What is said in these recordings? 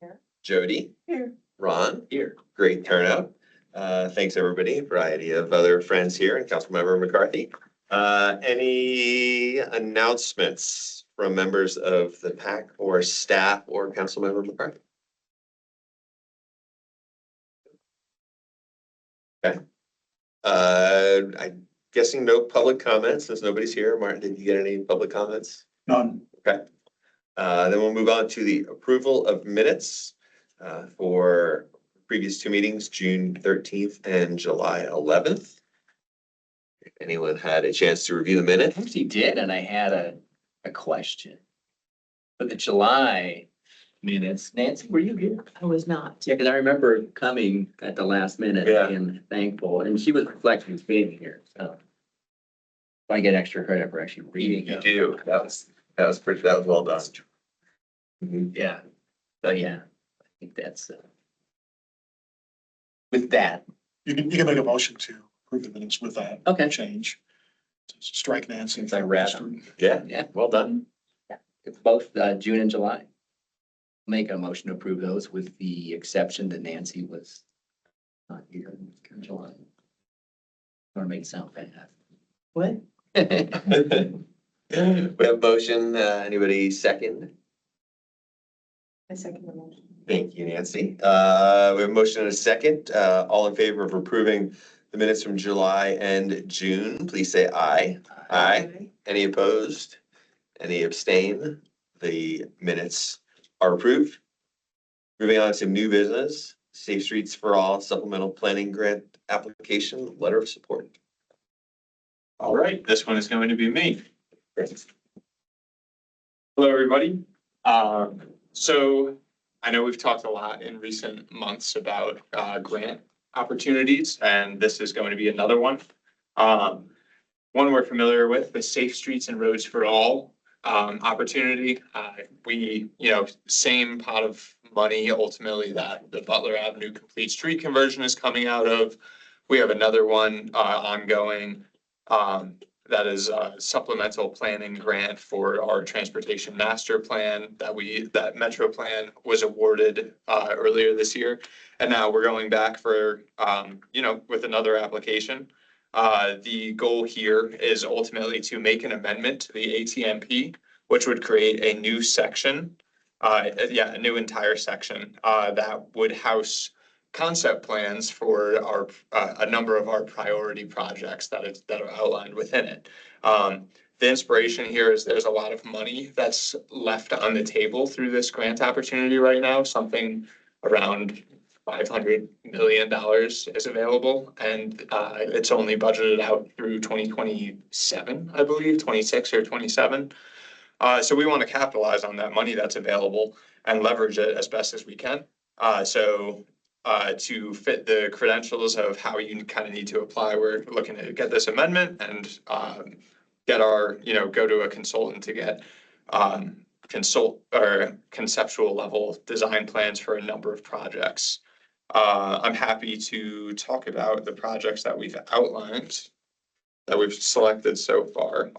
Here. Jody. Here. Ron. Here. Great turnout. Thanks, everybody. Variety of other friends here and Councilmember McCarthy. Any announcements from members of the PAC or staff or Councilmember McCarthy? Okay. I'm guessing no public comments since nobody's here. Martin, did you get any public comments? None. Okay. Then we'll move on to the approval of minutes for previous two meetings, June 13th and July 11th. If anyone had a chance to review the minutes. I actually did, and I had a question. For the July minutes, Nancy, were you here? I was not. Yeah, because I remember coming at the last minute Yeah. and thankful, and she was reflecting as being here, so. I get extra credit for actually reading You it. do. That was well done. Mhm. Yeah, so yeah, I think that's, with that, You can make a motion to approve the minutes with that okay, change. Strike Nancy. Since I read them. Yeah, yeah, well done. it's both June and July. Make a motion to approve those with the exception that Nancy was not here in July. Or make it sound bad. What? We have motion. Anybody second? I second the motion. Thank you, Nancy. We have a motion and a second. All in favor of approving the minutes from July and June, please say aye. Aye. Any opposed? Any abstain? The minutes are approved. Moving on to new business, Safe Streets for All Supplemental Planning Grant Application Letter of Support. All right, this one is going to be me. Hello, everybody. So I know we've talked a lot in recent months about grant opportunities, and this is going to be another one. One we're familiar with, the Safe Streets and Roads for All opportunity. We, same pot of money ultimately that the Butler Avenue Complete Street Conversion is coming out of. We have another one ongoing that is a supplemental planning grant for our transportation master plan that Metro Plan was awarded earlier this year. And now we're going back for, with another application. The goal here is ultimately to make an amendment to the ATMP, which would create a new section, a new entire section that would house concept plans for our a number of our priority projects that are outlined within it. The inspiration here is there's a lot of money that's left on the table through this grant opportunity right now. Something around $500 million is available, and it's only budgeted out through 2027, I believe, 26 or 27. So we want to capitalize on that money that's available and leverage it as best as we can. To fit the credentials of how you kind of need to apply, we're looking to get this amendment and get our, go to a consultant to get conceptual level design plans for a number of projects. I'm happy to talk about the projects that we've outlined, that we've selected so far,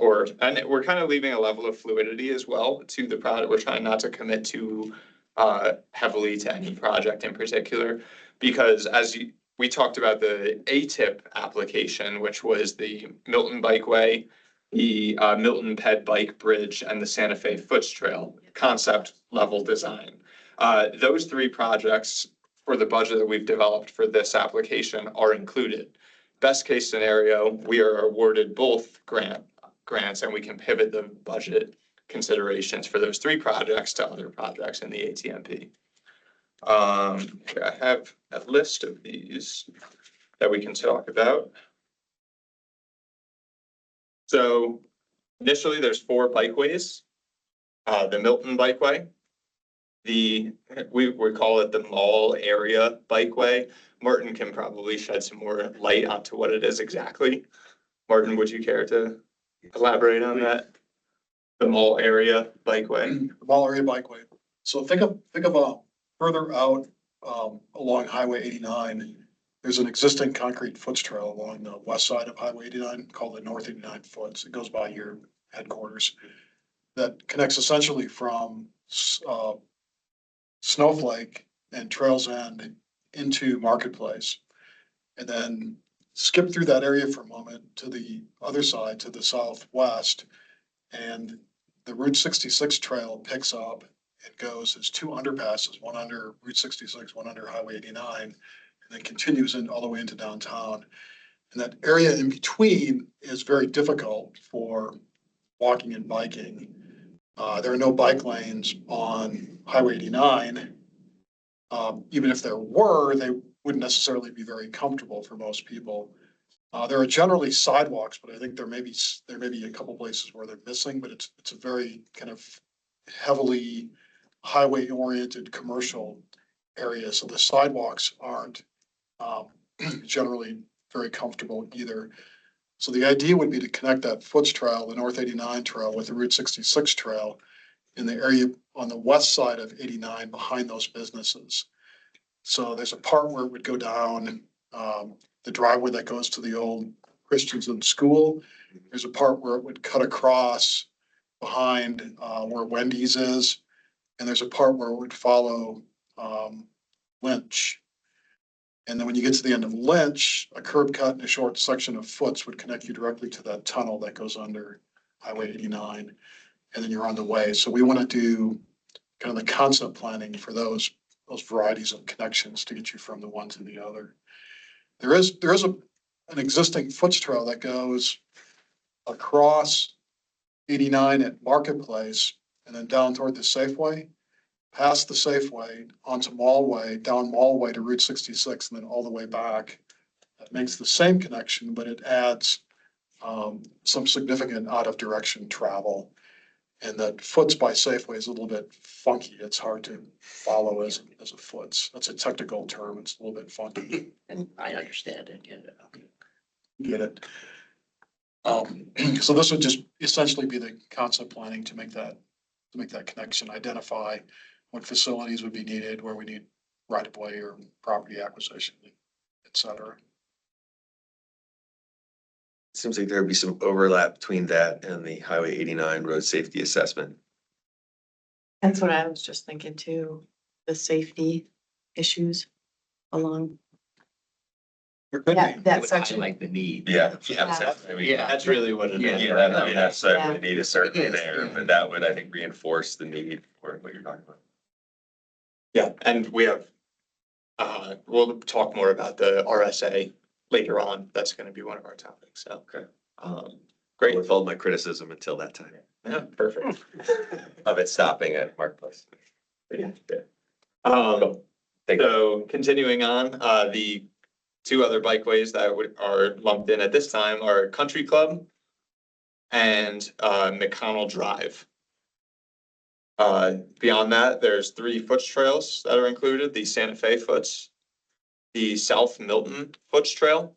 and we're kind of leaving a level of fluidity as well to the project. We're trying not to commit too heavily to any project in particular, because we talked about the ATIP application, which was the Milton Bikeway, the Milton Ped Bike Bridge, and the Santa Fe Foots Trail concept level design. Those three projects for the budget that we've developed for this application are included. Best case scenario, we are awarded both grants and we can pivot the budget considerations for those three projects to other projects in the ATMP. I have a list of these that we can talk about. So initially there's 4 bikeways. The Milton Bikeway, we call it the Mall Area Bikeway. Martin can probably shed some more light onto what it is exactly. Martin, would you care to elaborate on that? The Mall Area Bikeway. The Mall Area Bikeway. So think of further out along Highway 89. There's an existing concrete foots trail along the west side of Highway 89 called the North 89 Foots. It goes by your headquarters. That connects essentially from State Snowflake and Trails End into Marketplace. And then skip through that area for a moment to the other side, to the southwest. And the Route 66 trail picks up and goes as two underpasses, one under Route 66, one under Highway 89, and then continues in all the way into downtown. And that area in between is very difficult for walking and biking. There are no bike lanes on Highway 89. Even if there were, they wouldn't necessarily be very comfortable for most people. There are generally sidewalks, but I think there may be a couple places where they're missing, but it's a very kind of heavily highway-oriented commercial area, so the sidewalks aren't generally very comfortable either. So the idea would be to connect that Foots Trail, the North 89 trail, with the Route 66 trail in the area on the west side of 89 behind those businesses. So there's a part where it would go down the driveway that goes to the old Christensen school. There's a part where it would cut across behind where Wendy's is. And there's a part where it would follow Lynch. And then when you get to the end of Lynch, a curb cut and a short section of Foots would connect you directly to that tunnel that goes under Highway 89. And then you're on the way. So we want to do kind of the concept planning for those varieties of connections to get you from the one to the other. There is an existing Foots Trail that goes across 89 at Marketplace and then down toward the Safeway, past the Safeway, onto Mallway, down Mallway to Route 66, and then all the way back. That makes the same connection, but it adds some significant out of direction travel. And that Foots by Safeway is a little bit funky. It's hard to follow as a Foots. That's a technical term. It's a little bit funky. And I understand it, yeah. Get it? So this would just essentially be the concept planning to make that connection, identify what facilities would be needed, where we need right of way or property acquisition, et cetera. Seems like there'd be some overlap between that and the Highway 89 road safety assessment. That's what I was just thinking too, the safety issues along There could that, be. that Would section. highlight the need. Yeah. Yeah. I mean, Yeah. That's really what it is. Yeah, that, I mean, that's, Yeah. we need a survey there, but that would, I think, reinforce the need for what you're talking about. Yeah, and we have, we'll talk more about the RSA later on. That's gonna be one of our topics, so. Okay. Great, Withhold my criticism until that time yeah, perfect. of it stopping at Marketplace. Yeah. Thank you. So continuing on, the two other bikeways that are lumped in at this time are Country Club and McConnell Drive. Beyond that, there's 3 Foots trails that are included, the Santa Fe Foots, the South Milton Foots Trail,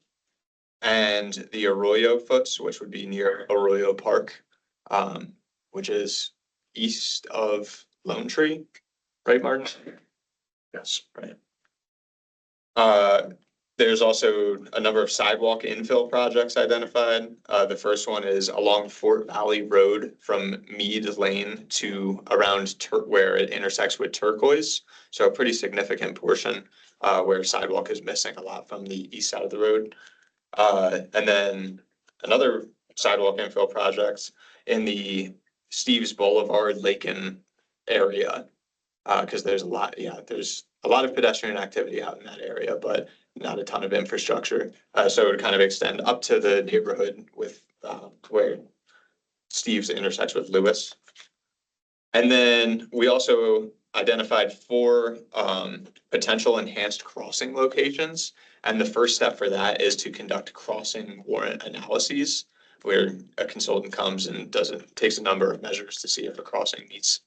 and the Arroyo Foots, which would be near Arroyo Park, which is east of Lone Tree, right, Martin? Yes. Right. There's also a number of sidewalk infill projects identified. The first one is along Fort Valley Road from Mead Lane to around where it intersects with Turquoise. So a pretty significant portion where sidewalk is missing a lot from the east side of the road. And then another sidewalk infill projects in the Steve's Boulevard, Lakin area. Cause there's a lot of pedestrian activity out in that area, but not a ton of infrastructure. So it would kind of extend up to the neighborhood with, where Steve's intersects with Lewis. And then we also identified 4, potential enhanced crossing locations. And the first step for that is to conduct crossing warrant analyses, where a consultant comes and takes a number of measures to see if a crossing meets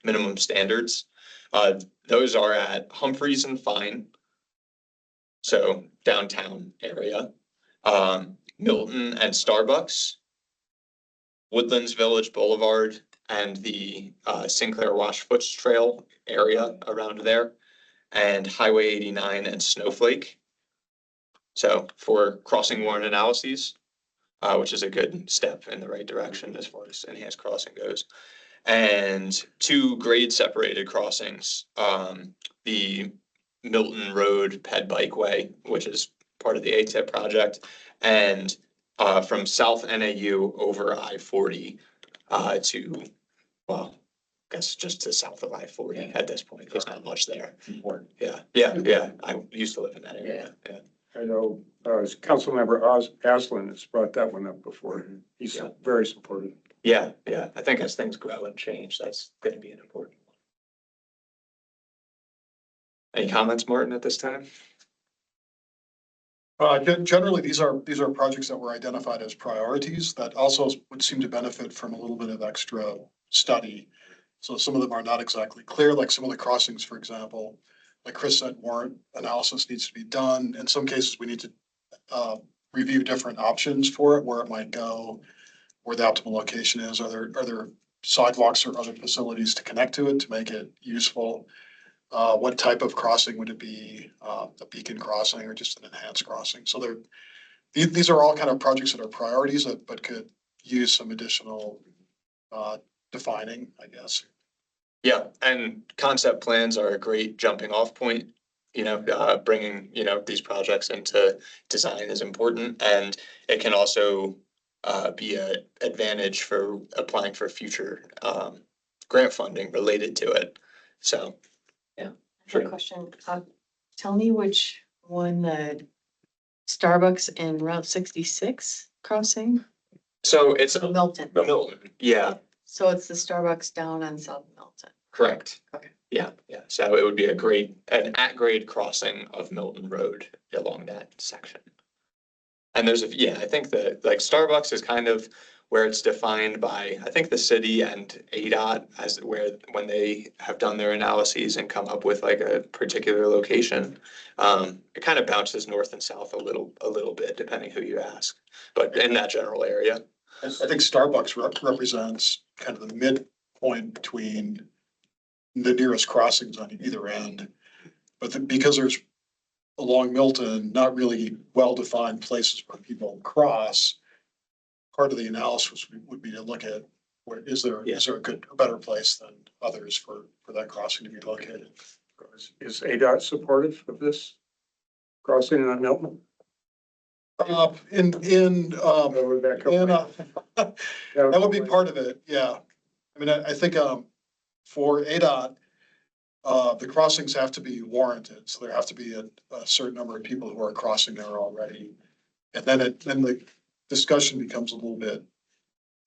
minimum standards. Those are at Humphreys and Fine, so downtown area, Milton and Starbucks, Woodlands Village Boulevard, and the Sinclair Wash Foots Trail area around there, and Highway 89 and Snowflake. So for crossing warrant analyses, which is a good step in the right direction as far as enhanced crossing goes. and two grade separated crossings. The Milton Road Ped Bikeway, which is part of the ATIP project, and from South NAU over I-40 to, well, I guess just to south of I-40 at this point. There's not much there. Important. Yeah. I used to live in that area. Yeah. I know, Councilmember Aslan has brought that one up before. He's Yeah. very supportive. Yeah. I think as things grow and change, that's gonna be an important one. Any comments, Martin, at this time? Generally, these are projects that were identified as priorities that also would seem to benefit from a little bit of extra study. So some of them are not exactly clear, like some of the crossings, for example, like Chris said, warrant analysis needs to be done. In some cases, we need to review different options for it, where it might go, where the optimal location is. Are there sidewalks or other facilities to connect to it to make it useful? What type of crossing would it be? A beacon crossing or just an enhanced crossing? So these are all kind of projects that are priorities but could use some additional defining, I guess. Yeah, and concept plans are a great jumping off point. Bringing, these projects into design is important, and it can also be an advantage for applying for future grant funding related to it. So, Sure. Question, tell me which one, the Starbucks in Route 66 crossing? so it's Milton. Milton. Yeah, So it's the Starbucks down on South Milton. correct. Okay. Yeah. So it would be an at-grade crossing of Milton Road along that section. And I think that like Starbucks is kind of where it's defined by, I think the city and ADOT as when they have done their analyses and come up with like a particular location. It kind of bounces north and south a little bit depending who you ask, but in that general area. I think Starbucks represents kind of the midpoint between the nearest crossings on either end. But because there's along Milton, not really well-defined places where people cross, part of the analysis would be to look at where is there a better place than others for that crossing to be located. Is ADOT supportive of this crossing on Milton? Or Would that come- that would be part of it, yeah. I mean, I think, for ADOT, the crossings have to be warranted, so there have to be a certain number of people who are crossing there already. And then the discussion becomes a little bit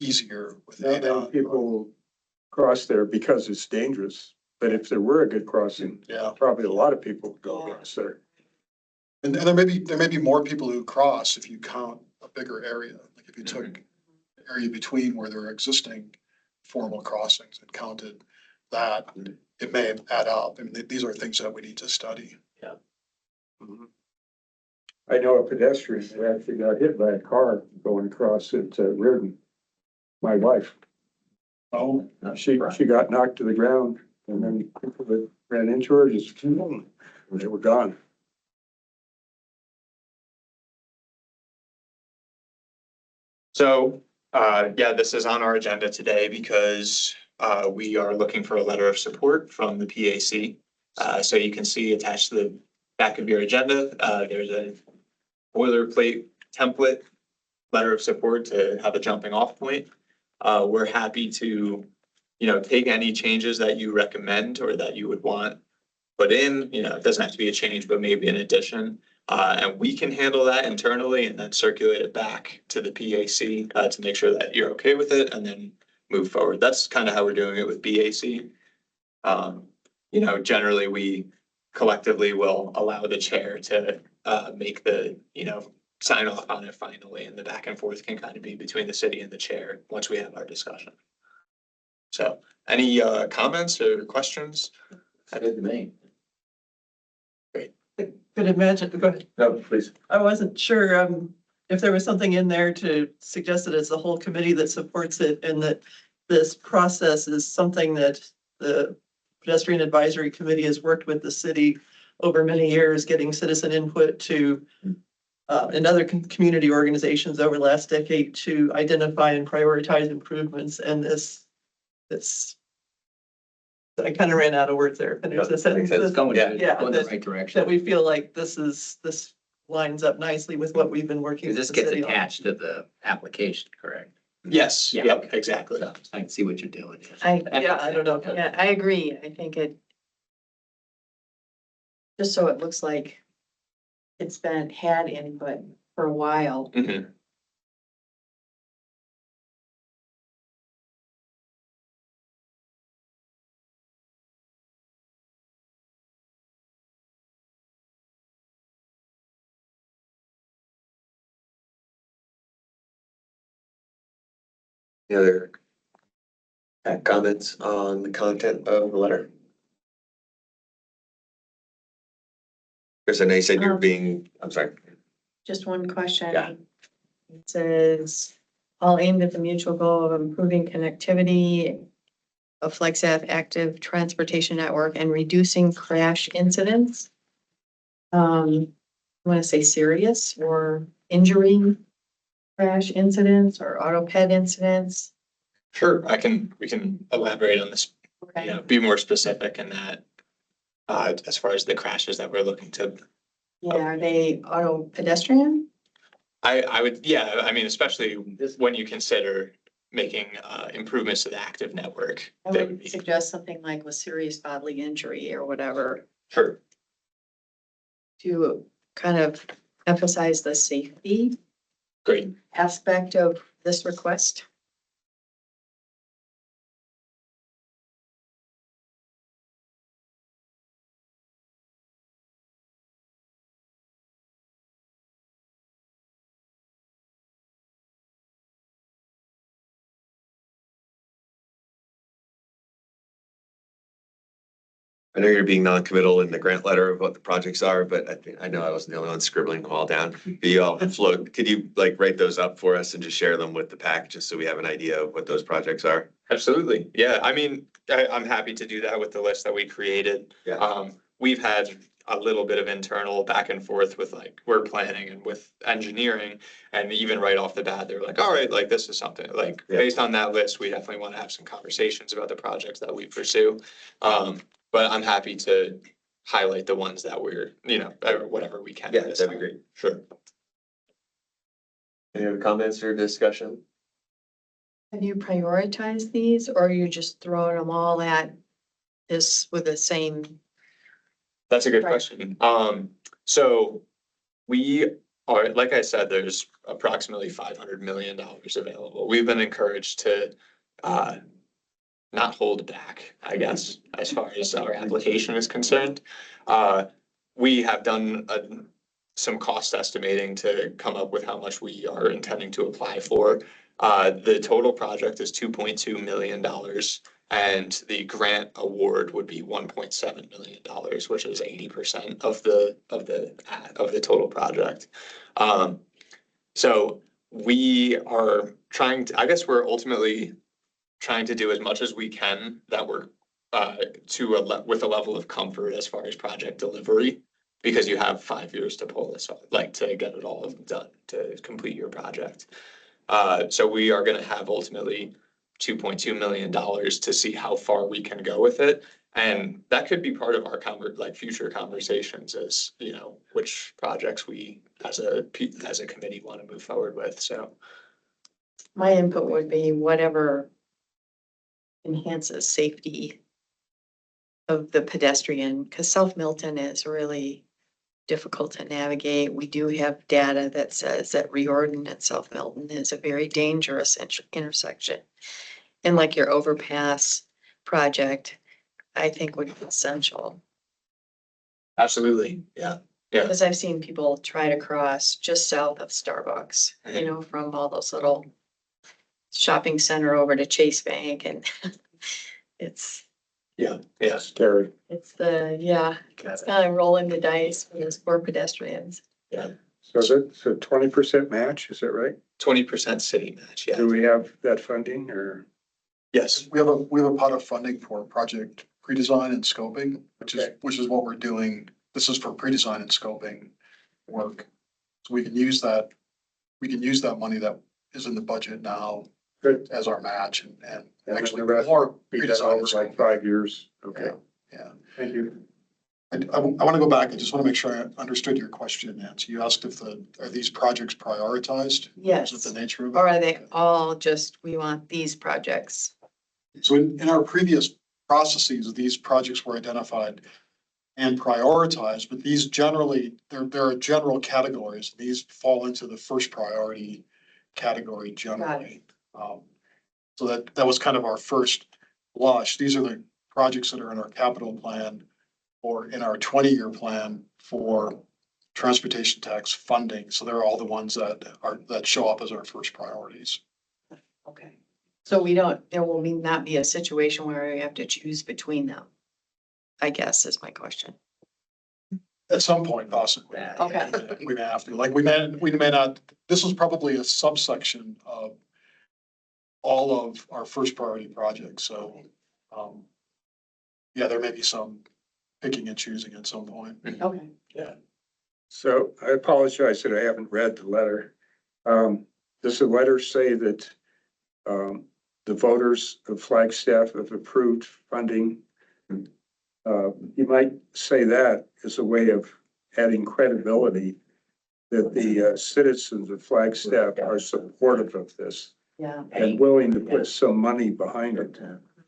easier with Not many ADOT. people cross there because it's dangerous, but if there were a good crossing, Yeah, probably a lot of people would go across there. and there may be more people who cross if you count a bigger area, like if you took the area between where there are existing formal crossings and counted that, it may add up. I mean, these are things that we need to study. Mhm. I know a pedestrian who actually got hit by a car going across at Reardon. My wife, Oh, she got knocked to the ground and then people that ran into her just, they were gone. So, this is on our agenda today because we are looking for a letter of support from the PAC. So you can see attached to the back of your agenda, there's a boilerplate template letter of support to have a jumping off point. We're happy to, take any changes that you recommend or that you would want put in. It doesn't have to be a change, but maybe an addition. And we can handle that internally and then circulate it back to the PAC to make sure that you're okay with it and then move forward. That's kind of how we're doing it with BAC. Generally we collectively will allow the chair to make the, sign off on it finally, and the back and forth can kind of be between the city and the chair once we have our discussion. So any comments or questions? Good to me. Could imagine, go ahead. No, please. I wasn't sure if there was something in there to suggest that it's the whole committee that supports it and that this process is something that the Pedestrian Advisory Committee has worked with the city over many years, getting citizen input to and other community organizations over the last decade to identify and prioritize improvements. And this this. I kind of ran out of words there. Finish the Makes sentence. sense. It's going, Yeah. Yeah, going the that- right direction. That we feel like this lines up nicely with what we've been working. This with the gets city on. attached to the application, correct? Yes, Yeah. yep, exactly. So I can see what you're doing. Yeah, I don't know. Yeah, I agree. I think just so it looks like it's had input for a while. Mhm. Any other comments on the content of the letter? Chris, I know you said you're being, I'm sorry. Just one question. Yeah. It says, all aimed at the mutual goal of improving connectivity of Flagstaff active transportation network and reducing crash incidents. I want to say serious or injury crash incidents or auto pet incidents. Sure, we can elaborate on this, you know, be more specific in that. As far as the crashes that we're looking to, Yeah, are they auto pedestrian? I would, yeah, I mean, especially when you consider making, improvements to the active network. I that would be- suggest something like with serious bodily injury or whatever Sure. to kind of emphasize the safety Great. aspect of this request. I know you're being non-committal in the grant letter of what the projects are, but I know I wasn't the only one scribbling them all down. But you all float, could you like write those up for us and just share them with the pack, just so we have an idea of what those projects are? Absolutely. Yeah, I mean, I'm happy to do that with the list that we created. Yeah. We've had a little bit of internal back and forth with like, we're planning and with engineering. And even right off the bat, they're like, all right, like this is something, like, Yeah. based on that list, we definitely want to have some conversations about the projects that we pursue. But I'm happy to highlight the ones that we're, you know, whatever we can. Yeah, this that'd be time. great. Sure. Any other comments or discussion? Have you prioritized these or are you just throwing them all at this with the same? That's a good Right. question. So we are, like I said, there's approximately $500 million available. We've been encouraged to not hold back, I guess, as far as our application is concerned. We have done some cost estimating to come up with how much we are intending to apply for. The total project is $2.2 million. And the grant award would be $1.7 million, which is 80% of the total project. So we are trying to, I guess we're ultimately trying to do as much as we can that we're with a level of comfort as far as project delivery, because you have 5 years to pull this off, like to get it all done, to complete your project. So we are gonna have ultimately $2.2 million to see how far we can go with it. And that could be part of our future conversations as, you know, which projects we as a committee want to move forward with, so. My input would be whatever enhances safety of the pedestrian, because South Milton is really difficult to navigate. We do have data that says that Riordan and South Milton is a very dangerous intersection. And like your overpass project, I think would be essential. Absolutely, yeah. Because I've seen people try to cross just south of Starbucks, you know, from all those little shopping center over to Chase Bank and it's Yes. Scary. it's kind of rolling the dice for those poor pedestrians. So is it, so 20% match, is that right? 20% city match, yeah. Do we have that funding or? Yes, We have a pot of funding for project pre-design and scoping, Okay. which is what we're doing. This is for pre-design and scoping work. So we can use that money that is in the budget now Good. as our match and And actually the rest more Be that over like 5 years. Okay, Yeah. thank you. I want to go back. I just want to make sure I understood your question, Nancy. You asked if are these projects prioritized? Is Yes. it the nature of it? Or are they all just, we want these projects? So in our previous processes, these projects were identified and prioritized, but these generally, there are general categories. These fall into the first priority category generally. So that was kind of our first blush. These are the projects that are in our capital plan or in our 20-year plan for transportation tax funding. So they're all the ones that show up as our first priorities. Okay. So there will not be a situation where we have to choose between them, I guess is my question. At some point possibly. Okay. We may have to, like, we may not, this is probably a subsection of all of our first priority projects. So, yeah, there may be some picking and choosing at some point. Okay. So I apologize that I haven't read the letter. Does the letter say that the voters of Flagstaff have approved funding? You might say that as a way of adding credibility that the citizens of Flagstaff are supportive of this Yeah. and willing to put some money behind it.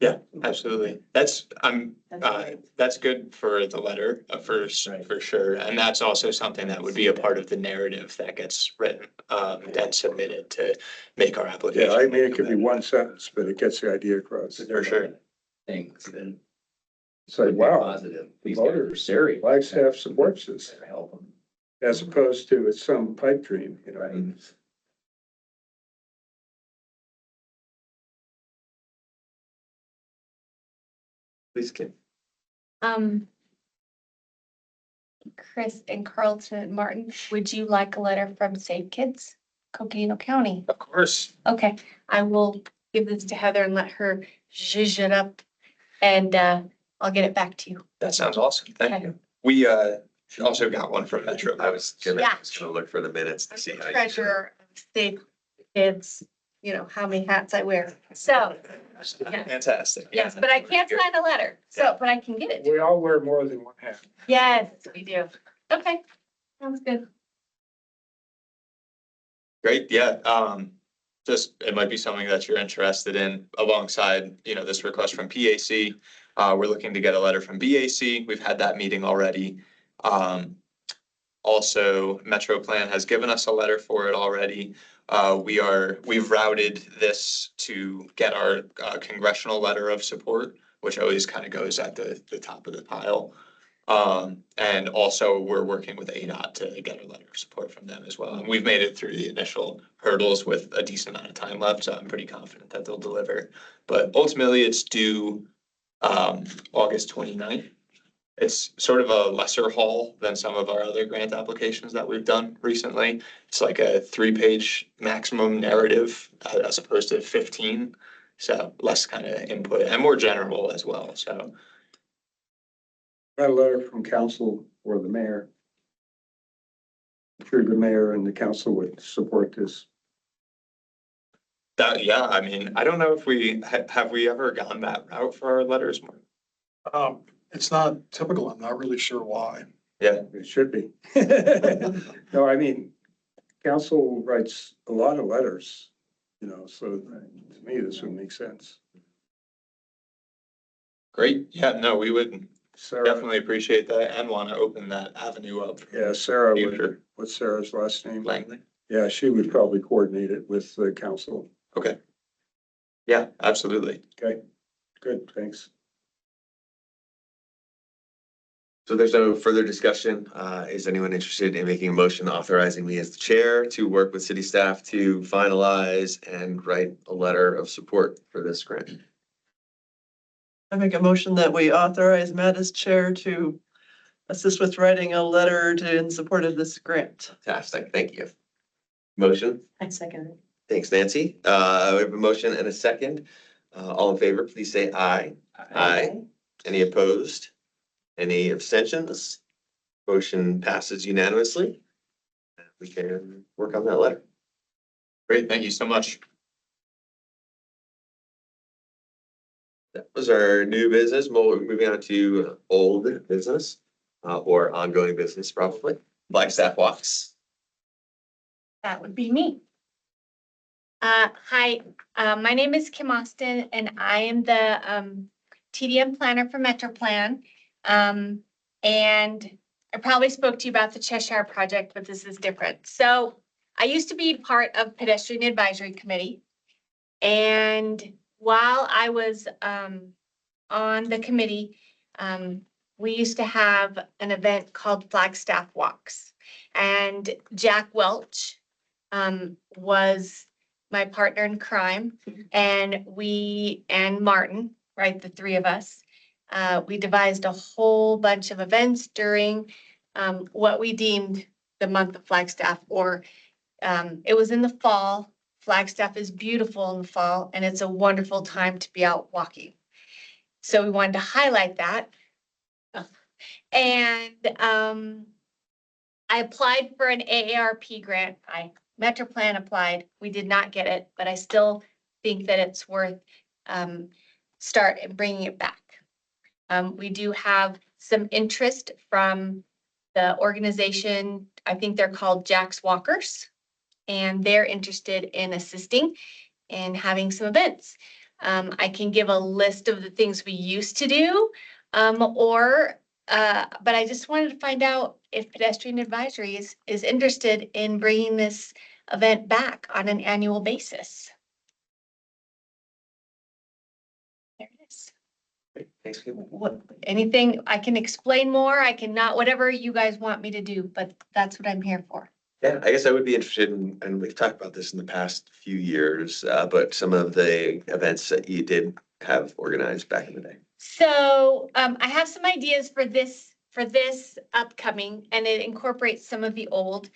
Yeah, absolutely. That's Right. that's good for the letter, for sure. And that's also something that would be a part of the narrative that gets written, and submitted to make our application. Yeah, I mean, it could be one sentence, but it gets the idea across. For sure. Things that Say, would be wow, positive. These guys are voters, serious. Flagstaff supports this, Help them. as opposed to it's some pipe dream, you know. Right. Please, Kim. Chris and Carlton and Martin, would you like a letter from Safe Kids, Coconino County? Of course. Okay, I will give this to Heather and let her zhuzh it up and I'll get it back to you. That sounds awesome. Thank Okay. you. We also got one from Metro. I was gonna Yeah. look for the minutes to I'm see the how you. treasurer of Safe Kids, you know, how many hats I wear. So, yeah. Fantastic. Yes, but I can't sign a letter, so, but I can get it. We all wear more than one hat. Yes, we do. Okay, sounds good. Great, yeah, just, it might be something that you're interested in alongside, this request from PAC. We're looking to get a letter from BAC. We've had that meeting already. Also, Metro Plan has given us a letter for it already. We've routed this to get our congressional letter of support, which always kind of goes at the top of the pile. And also we're working with ADOT to get a letter of support from them as well. And we've made it through the initial hurdles with a decent amount of time left, so I'm pretty confident that they'll deliver. But ultimately, it's due August 29th. It's sort of a lesser haul than some of our other grant applications that we've done recently. It's like a 3-page maximum narrative as opposed to 15. So less kind of input and more general as well, so. Got a letter from council or the mayor. I'm sure the mayor and the council would support this. Yeah, I mean, I don't know if have we ever gone that route for our letters? It's not typical. I'm not really sure why. Yeah, It should be. No, I mean, council writes a lot of letters, so to me, this would make sense. great. Yeah, no, we would Sarah, definitely appreciate that and want to open that avenue up. yeah, Sarah, Future. what's Sarah's last name? Langley. Yeah, she would probably coordinate it with the council. Okay. Yeah, absolutely. Okay, good, thanks. So there's no further discussion. Is anyone interested in making a motion authorizing me as the chair to work with city staff to finalize and write a letter of support for this grant? I make a motion that we authorize Matt as chair to assist with writing a letter in support of this grant. Fantastic, thank you. Motion? I second it. Thanks, Nancy. We have a motion and a second. All in favor, please say aye. Aye. Any opposed? Any abstentions? Motion passes unanimously. We can work on that letter. Great, thank you so much. That was our new business. Moving on to old business, or ongoing business probably. Flagstaff walks. That would be me. Hi, my name is Kim Austin and I am the TDM planner for MetroPlan. And I probably spoke to you about the Cheshire project, but this is different. So I used to be part of Pedestrian Advisory Committee. And while I was on the committee, we used to have an event called Flagstaff Walks. And Jack Welch was my partner in crime, and Martin, right, the three of us, we devised a whole bunch of events during what we deemed the month of Flagstaff, or it was in the fall. Flagstaff is beautiful in the fall, and it's a wonderful time to be out walking. So we wanted to highlight that. And I applied for an AARP grant. MetroPlan applied. We did not get it, but I still think that it's worth start and bringing it back. We do have some interest from the organization. I think they're called Jack's Walkers, and they're interested in assisting and having some events. I can give a list of the things we used to do, but I just wanted to find out if Pedestrian Advisory is interested in bringing this event back on an annual basis. There it is. Great. Thanks, Kim. Anything I can explain more, I cannot, whatever you guys want me to do, but that's what I'm here for. Yeah, I guess I would be interested in, and we've talked about this in the past few years, but some of the events that you did have organized back in the day. So I have some ideas for this upcoming, and it incorporates some of the old.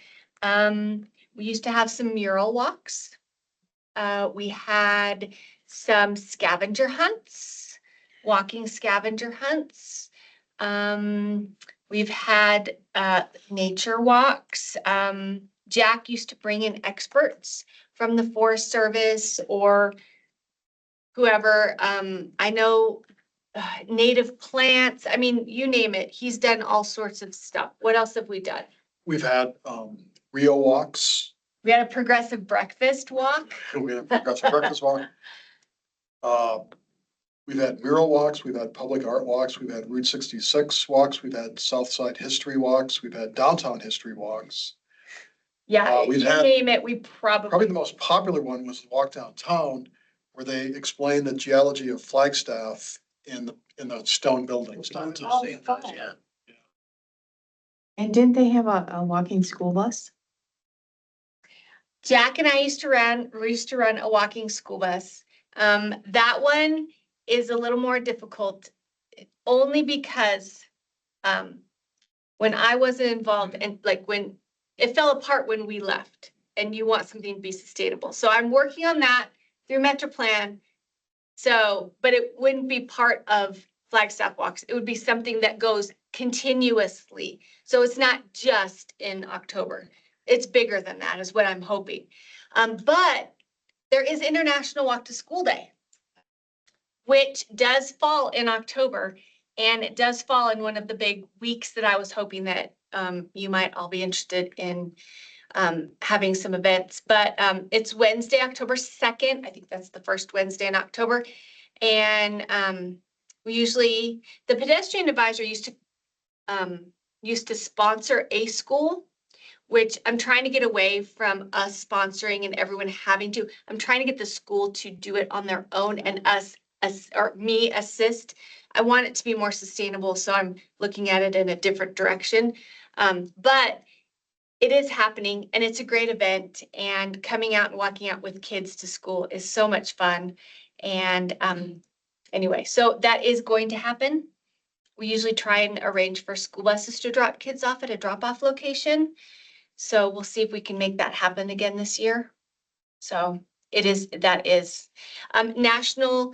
We used to have some mural walks. We had some scavenger hunts, walking scavenger hunts. We've had nature walks. Jack used to bring in experts from the Forest Service or whoever. I know native plants. I mean, you name it. He's done all sorts of stuff. What else have we done? We've had Rio walks. We had a progressive breakfast walk. We had a progressive breakfast walk. We've had mural walks, we've had public art walks, we've had Route 66 walks, we've had Southside history walks, we've had downtown history walks. Yeah, we've you had- name it, we Probably the most popular one was the walk downtown, where they explained the geology of Flagstaff in the stone buildings downtown. Oh, fun. And didn't they have a walking school bus? Jack and I used to run a walking school bus. That one is a little more difficult, only because when I wasn't involved and like when it fell apart when we left, and you want something to be sustainable. So I'm working on that through MetroPlan. So, but it wouldn't be part of Flagstaff walks. It would be something that goes continuously. So it's not just in October. It's bigger than that is what I'm hoping. But there is International Walk to School Day, which does fall in October, and it does fall in one of the big weeks that I was hoping that you might all be interested in having some events. But it's Wednesday, October 2nd. I think that's the first Wednesday in October. And the Pedestrian Advisor used to sponsor a school, which I'm trying to get away from us sponsoring and everyone having to. I'm trying to get the school to do it on their own and me assist. I want it to be more sustainable, so I'm looking at it in a different direction. But it is happening, and it's a great event, and coming out and walking out with kids to school is so much fun. And anyway, so that is going to happen. We usually try and arrange for school buses to drop kids off at a drop-off location. So we'll see if we can make that happen again this year. So that is National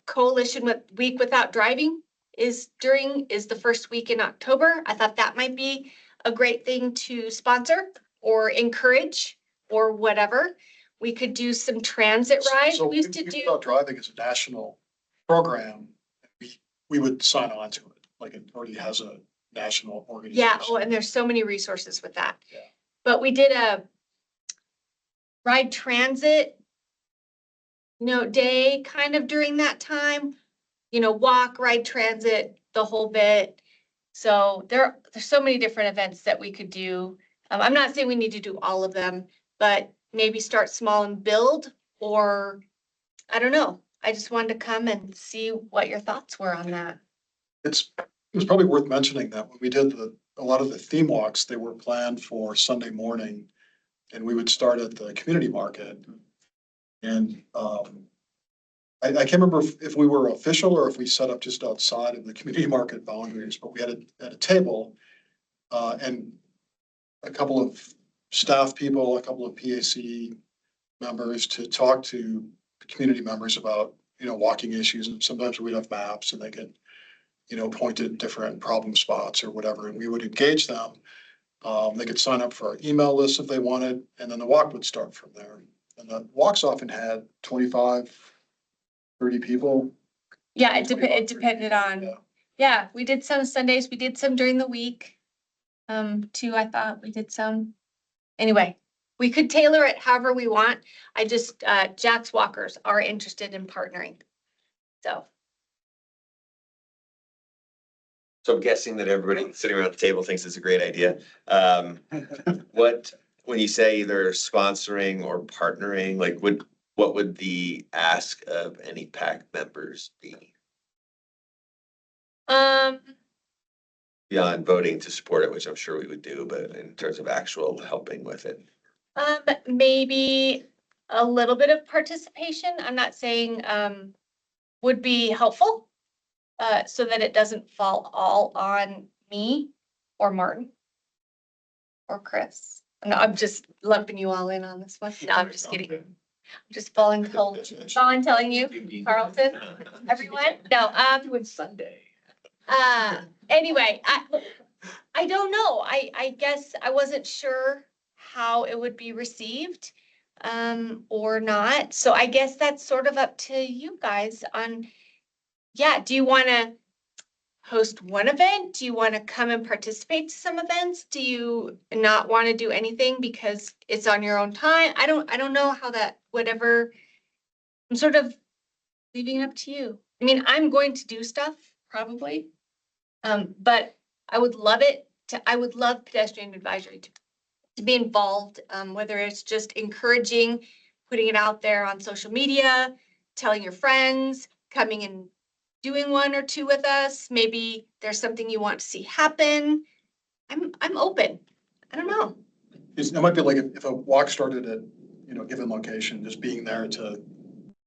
Coalition Week Without Driving is the first week in October. I thought that might be a great thing to sponsor or encourage or whatever. We could do some transit rides. So We used to Week do. Without Driving is a national program, we would sign on to it, like it already has a national organization. Yeah, oh, and there's so many resources with that. Yeah. But we did a ride transit, day kind of during that time, walk, ride transit, the whole bit. So there's so many different events that we could do. I'm not saying we need to do all of them, but maybe start small and build, or I don't know. I just wanted to come and see what your thoughts were on that. It was probably worth mentioning that when we did a lot of the theme walks, they were planned for Sunday morning. And we would start at the community market. And I can't remember if we were official or if we set up just outside of the community market boundaries, but we had a table and a couple of staff people, a couple of PAC members to talk to the community members about, walking issues. And sometimes we'd have maps and they could, point at different problem spots or whatever, and we would engage them. They could sign up for our email list if they wanted, and then the walk would start from there. And the walks often had 25, 30 people. Yeah, it depended on, yeah, we did some Sundays, we did some during the week. Too, I thought we did some. Anyway, we could tailor it however we want. I just, Jack's Walkers are interested in partnering. So. So I'm guessing that everybody sitting around the table thinks it's a great idea. When you say they're sponsoring or partnering, like what would the ask of any PAC members be beyond voting to support it, which I'm sure we would do, but in terms of actual helping with it? Maybe a little bit of participation. I'm not saying, would be helpful. So that it doesn't fall all on me or Martin or Chris. No, I'm just lumping you all in on this one. No, I'm just kidding. I'm just telling you, Carlton, everyone. No, Doing Sunday. Anyway, I don't know. I guess I wasn't sure how it would be received, or not. So I guess that's sort of up to you guys on. Yeah, do you want to host one event? Do you want to come and participate to some events? Do you not want to do anything because it's on your own time? I don't know how that, whatever. I'm sort of leaving it up to you. I mean, I'm going to do stuff probably. But I would love pedestrian advisory to be involved, whether it's just encouraging, putting it out there on social media, telling your friends, coming and doing one or two with us. Maybe there's something you want to see happen. I'm open. I don't know. It might be like if a walk started at, a given location, just being there to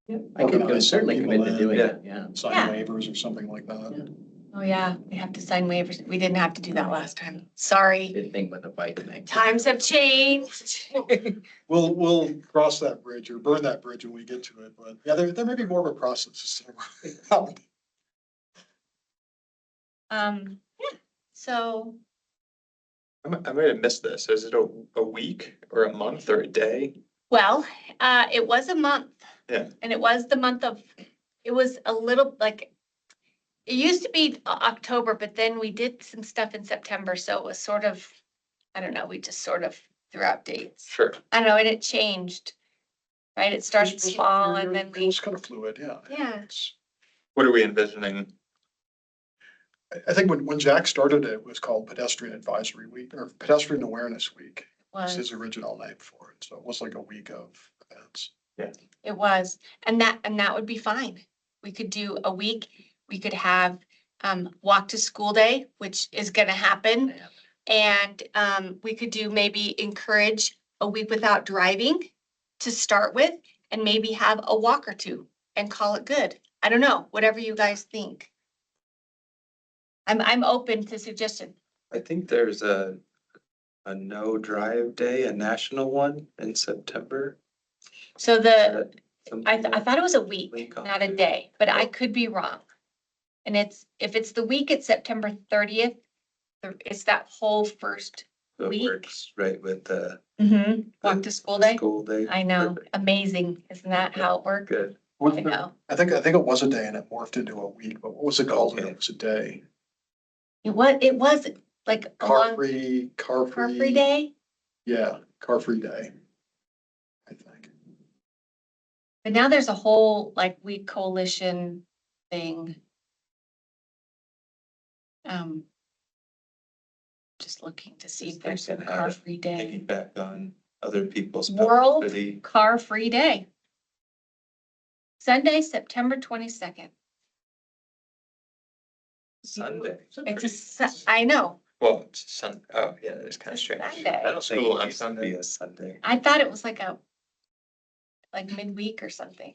I could Organize certainly some commit to people doing in. it, yeah. sign Yeah. waivers or something like that. Oh yeah, we have to sign waivers. We didn't have to do that last time. Sorry. Didn't think about the fight thing. Times have changed. We'll cross that bridge or burn that bridge when we get to it, but yeah, there may be more of a process. Yeah, so I might have missed this. Is it a week or a month or a day? well, it was a month. Yeah. And it was the month of, it was a little like, it used to be October, but then we did some stuff in September, so it was sort of, I don't know, we just sort of threw out dates. Sure. I don't know, and it changed, right? It started small and then It we, was kind of fluid, yeah. yeah. What are we envisioning? I think when Jack started it was called Pedestrian Advisory Week or Pedestrian Awareness Week. Was his original name for it. So it was like a week of events. It was, and that would be fine. We could do a week, we could have, walk to school day, which is gonna happen. And, we could do maybe encourage a week without driving to start with, and maybe have a walk or two and call it good. I don't know, whatever you guys think. I'm open to suggestion. I think there's a no drive day, a national one in September. So the, Something I thought it was a week, Week off, not a yeah. day, but I could be wrong. And if it's the week, it's September 30th. It's that whole first that week. works right with the Walk to school day. school day. I know, Perfect. amazing. Isn't that how it worked? Good. What- I know. I think it was a day and it morphed into a week, but what was it called when it was a day? It was like a long Car car-free day, Yeah, car-free day. I think. but now there's a whole like weed coalition thing. Just looking to see if there's a Thinking how to car-free day. Piggyback on other people's World publicity. Car-Free Day. Sunday, September 22nd. Sunday. I know. Well, it's Sun, oh, yeah, it's kind of It's strange. Sunday. I don't think School it on used to Sunday. be a Sunday. I thought it was like midweek or something.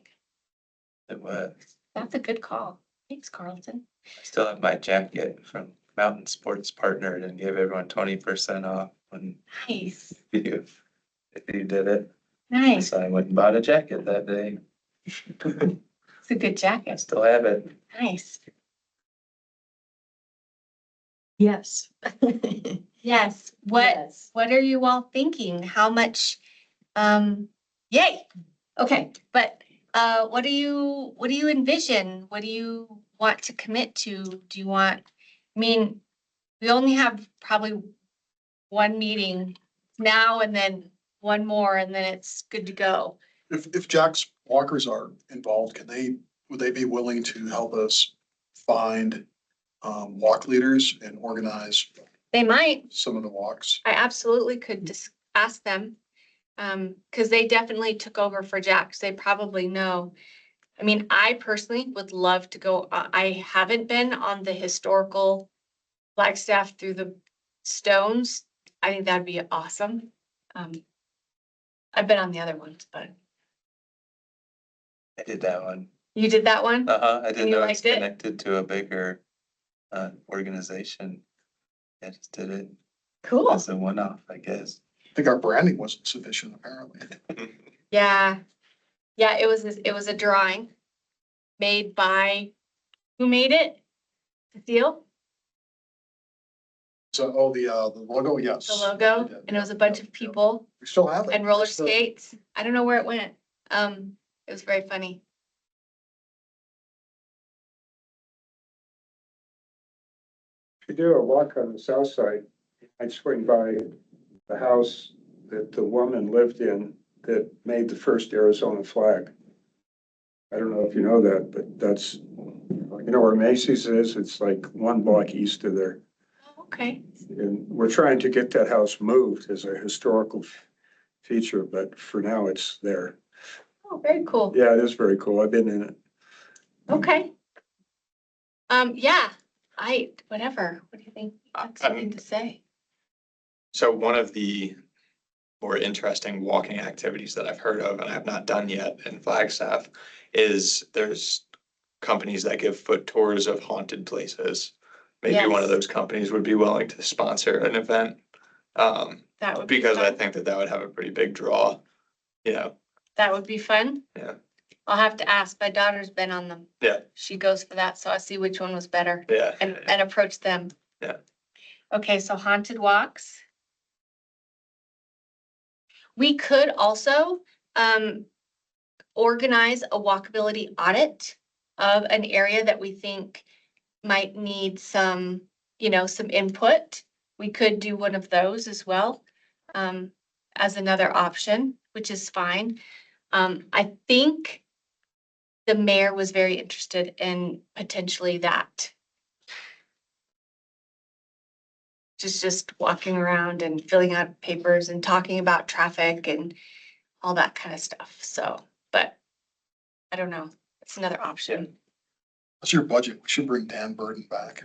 It was. That's a good call. Thanks, Carlton. I still have my jacket from Mountain Sports Partnered and gave everyone 20% off when Nice, if you did it. nice. So I went and bought a jacket that day. It's a good I jacket. still have it. Nice. Yes. Yes. What are you all thinking? How much? Yay. Okay, but what do you envision? What do you want to commit to? Do you want, I mean, we only have probably one meeting now and then one more and then it's good to go. If Jack's Walkers are involved, would they be willing to help us find walk leaders and organize They might. some of the walks? I absolutely could just ask them. Cause they definitely took over for Jack's. They probably know. I mean, I personally would love to go. I haven't been on the historical Flagstaff through the stones. I think that'd be awesome. I've been on the other ones, but I did that one. you did that one? I didn't you know it's liked it? connected to a bigger organization. I just did it Cool. as a one-off, I guess. I think our branding wasn't sufficient apparently. Yeah. Yeah, it was a drawing made by, who made it? Cecile? So, the logo, yes. The logo, we did. and it was a bunch of people We still have it. and roller It's the- skates. I don't know where it went. It was very funny. If you do a walk on the south side, I'd swing by the house that the woman lived in that made the first Arizona flag. I don't know if you know that, but that's, you know where Macy's is? It's like one block east of there. Okay. And we're trying to get that house moved as a historical feature, but for now it's there. Oh, very cool. Yeah, it is very cool. I've been in it. Okay. Yeah, whatever. What do you think? You got something to say? So one of the more interesting walking activities that I've heard of and I have not done yet in Flagstaff is there's companies that give foot tours of haunted places. Maybe one of Yes. those companies would be willing to sponsor an event. That would be Because I fun. think that would have a pretty big draw, you know, That would be fun. Yeah. I'll have to ask. My daughter's been on them. Yeah. She goes for that, so I'll see which one was better yeah. and approach them. Yeah. Okay, so haunted walks. We could also organize a walkability audit of an area that we think might need some, some input. We could do one of those as well, as another option, which is fine. I think the mayor was very interested in potentially that. Just walking around and filling out papers and talking about traffic and all that kind of stuff. So, but I don't know. It's another option. What's your budget? We should bring Dan Burden back.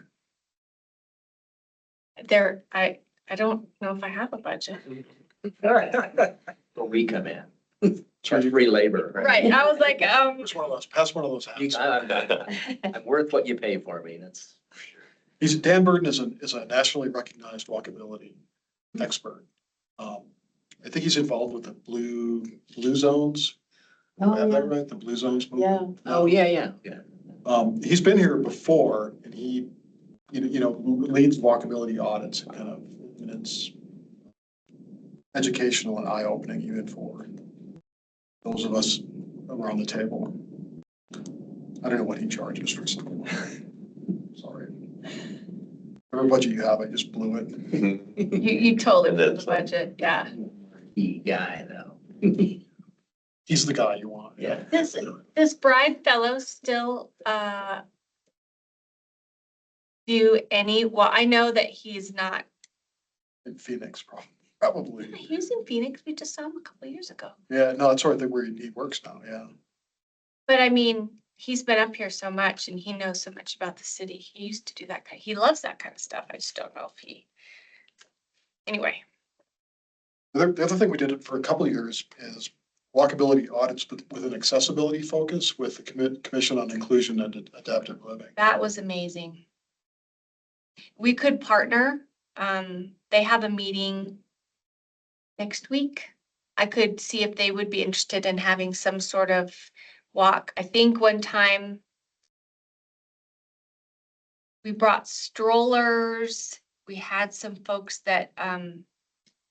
I don't know if I have a budget. Where we come in. Charge free labor. Right. I was like, Pass one of those hats. I'm worth what you pay for me. That's. Dan Burden is a nationally recognized walkability expert. I think he's involved with the blue zones. Do I have that right? The blue zones movement? Oh, yeah. He's been here before and he, leads walkability audits and it's educational and eye-opening even for those of us around the table. I don't know what he charges for something. Sorry. Whatever budget you have, I just blew it. You totally And blew that's the budget, yeah. Key guy though. He's the guy you want. Yeah. Does Bride Fellows still, do any, well, I know that he's not, In Phoenix, probably. he was in Phoenix, we just saw him a couple of years ago. Yeah, no, that's sort of where he works now, yeah. But I mean, he's been up here so much and he knows so much about the city. He used to do that kind, he loves that kind of stuff. I just don't know if he. Anyway, The other thing we did for a couple of years is walkability audits with an accessibility focus with the Commission on Inclusion and Adaptive Living. that was amazing. We could partner. They have a meeting next week. I could see if they would be interested in having some sort of walk. I think one time we brought strollers. We had some folks that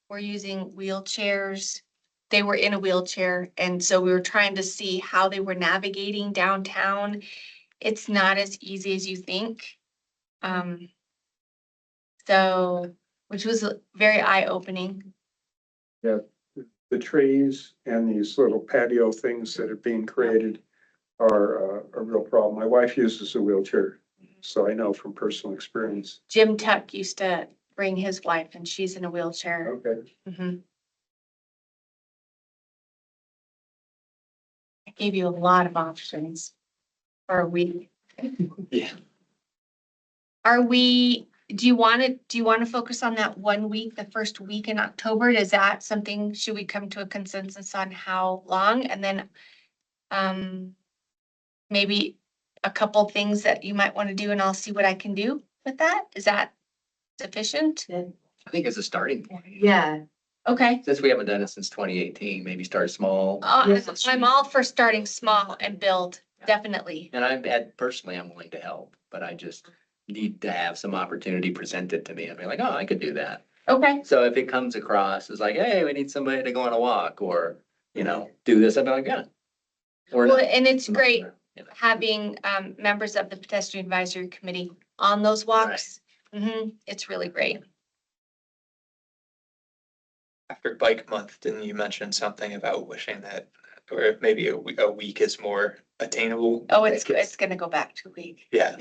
were using wheelchairs. They were in a wheelchair, and so we were trying to see how they were navigating downtown. It's not as easy as you think. So, which was very eye-opening. The trees and these little patio things that are being created are a real problem. My wife uses a wheelchair, so I know from personal experience. Jim Tuck used to bring his wife, and she's in a wheelchair. Okay. Mhm. I gave you a lot of options for a week. Yeah. Do you want to focus on that 1 week, the first week in October? Is that something, should we come to a consensus on how long? And then, maybe a couple things that you might want to do and I'll see what I can do with that. Is that sufficient? I think it's a starting point. Yeah, Okay. Since we haven't done it since 2018, maybe start small. I'm all for starting small and build, definitely. And personally, I'm willing to help, but I just need to have some opportunity presented to me. I'd be like, oh, I could do that. Okay. So if it comes across as like, hey, we need somebody to go on a walk or, do this, I'd be like, yeah. Or Well, not. and it's great having members of the Pedestrian Advisory Committee on those walks. It's really great. After bike month, didn't you mention something about wishing that, or maybe a week is more attainable? Oh, it's gonna go back to a week. Yeah.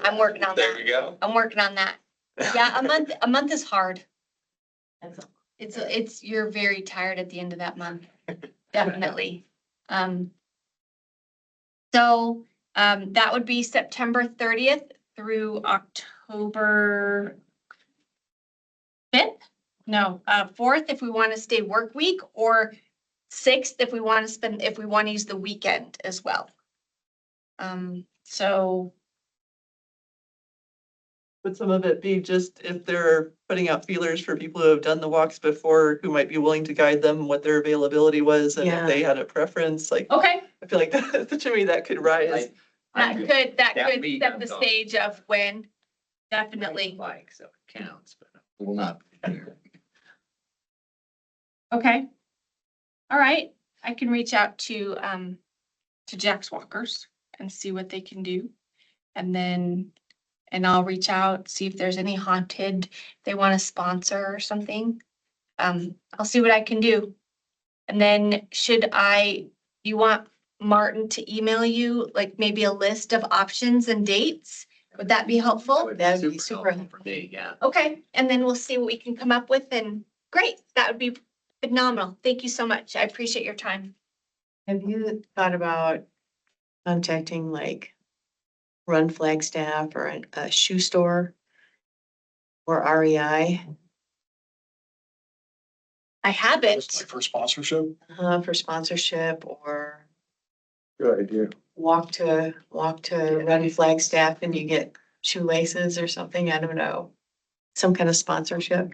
I'm working on There that. you go. I'm working on that. Yeah, a month is hard. You're very tired at the end of that month, definitely. So, that would be September 30th through October 5th? No, 4th if we want to stay work week, or 6th if we want to use the weekend as well. So, Would some of it be just if they're putting out feelers for people who have done the walks before, who might be willing to guide them, what their availability was, and Yeah. if they had a preference, like, okay, I feel like that, to me, that could rise. that could That week set I'm the gone. stage of when, definitely. Like, so it counts, but it will not. be here. Okay. All right, I can reach out to Jack's Walkers and see what they can do. And I'll reach out, see if there's any haunted, they want to sponsor or something. I'll see what I can do. And then you want Martin to email you, like maybe a list of options and dates? Would that be That helpful? would That'd be super helpful for me, yeah. Okay, and then we'll see what we can come up with, and great, that would be phenomenal. Thank you so much. I appreciate your time. have you thought about contacting like Run Flagstaff or a shoe store or REI I haven't. For sponsorship, for sponsorship, or Good idea. walk to Run Flagstaff and you get shoelaces or something, I don't know. Some kind of sponsorship.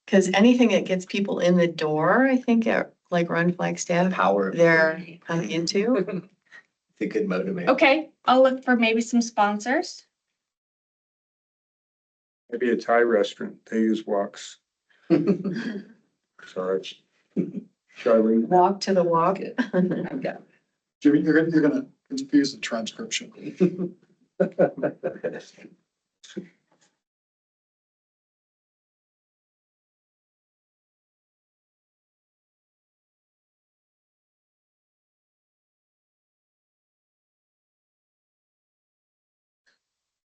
Cause anything that gets people in the door, I think like Run Flagstaff, Power. they're kind of into. It's a good motivator. Okay, I'll look for maybe some sponsors. Maybe a Thai restaurant, they use walks. Sorry. Charlie. Walk to the walk. I've got Jimmy, you're gonna confuse the transcription.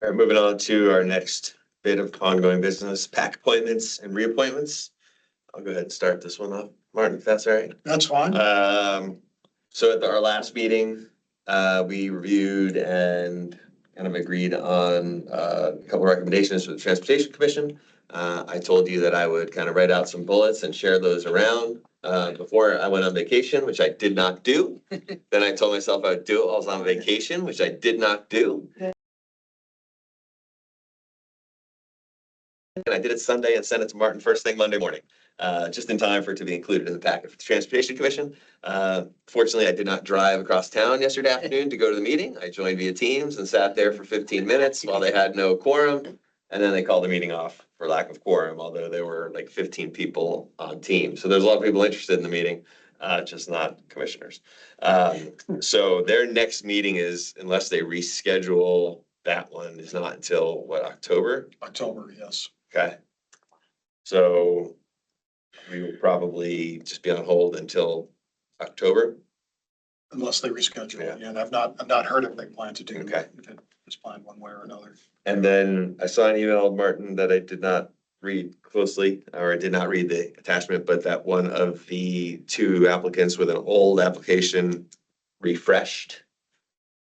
All right, moving on to our next bit of ongoing business, PAC appointments and reappointments. I'll go ahead and start this one off, Martin, if that's all right. That's fine. So at our last meeting, we reviewed and kind of agreed on a couple of recommendations for the Transportation Commission. I told you that I would kind of write out some bullets and share those around before I went on vacation, which I did not do. Then I told myself I would do it while I was on vacation, which I did not do. And I did it Sunday and sent it to Martin first thing Monday morning, just in time for it to be included in the packet for the Transportation Commission. Fortunately, I did not drive across town yesterday afternoon to go to the meeting. I joined via Teams and sat there for 15 minutes while they had no quorum. And then they called the meeting off for lack of quorum, although there were like 15 people on Teams. So there's a lot of people interested in the meeting, just not commissioners. So their next meeting is, unless they reschedule, that one is not until what, October? October, yes. Okay. So we will probably just be on hold until October. Unless they reschedule. Yeah. And I've not heard if they plan to do. Okay. If it was planned one way or another. And then I saw an email, Martin, that I did not read closely, or I did not read the attachment, but that one of the two applicants with an old application refreshed.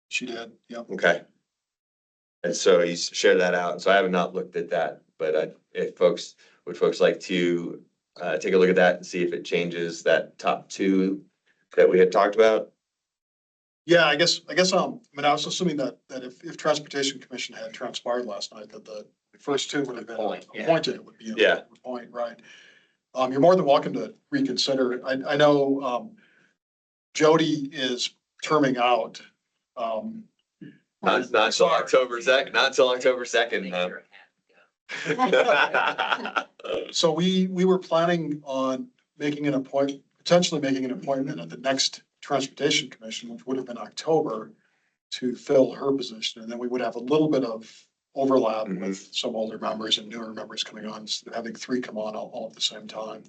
She did, yep. Okay. And so you shared that out. So I have not looked at that, but if would folks like to take a look at that and see if it changes that top two that we had talked about? Yeah, I guess, I mean, I was assuming that if Transportation Commission had transpired last night, that the first two would have been Appoint, yeah. appointed, it would be. Yeah. Point, right. You're more than welcome to reconsider. I know, Jody is terming out. Not until October 2nd, not until October 2nd. So we were planning on potentially making an appointment at the next Transportation Commission, which would have been October, to fill her position. And then we would have a little bit of overlap with some older members and newer members coming on, instead of having three come on all at the same time.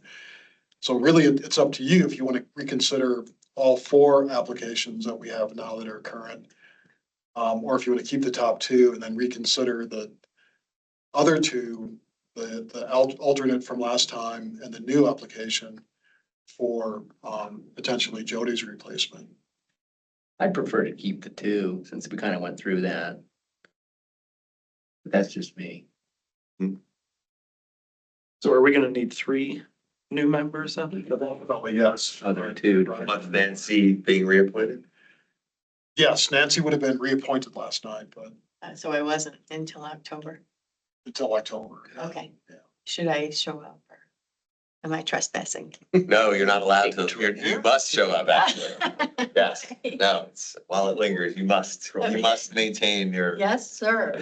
So really, it's up to you if you want to reconsider all four applications that we have now that are current. Or if you want to keep the top two and then reconsider the other two, the alternate from last time and the new application for potentially Jody's replacement. I'd prefer to keep the two since we kind of went through that. But that's just me. So are we gonna need three new members of it? Probably, yes. Other two. With Nancy being reappointed? Yes, Nancy would have been reappointed last night, but So it wasn't until October. until October. Okay. Yeah. Should I show up or am I trespassing? No, you're not allowed to. You must show up, actually. Yes. No, it's, while it lingers, you must maintain your. Yes, sir.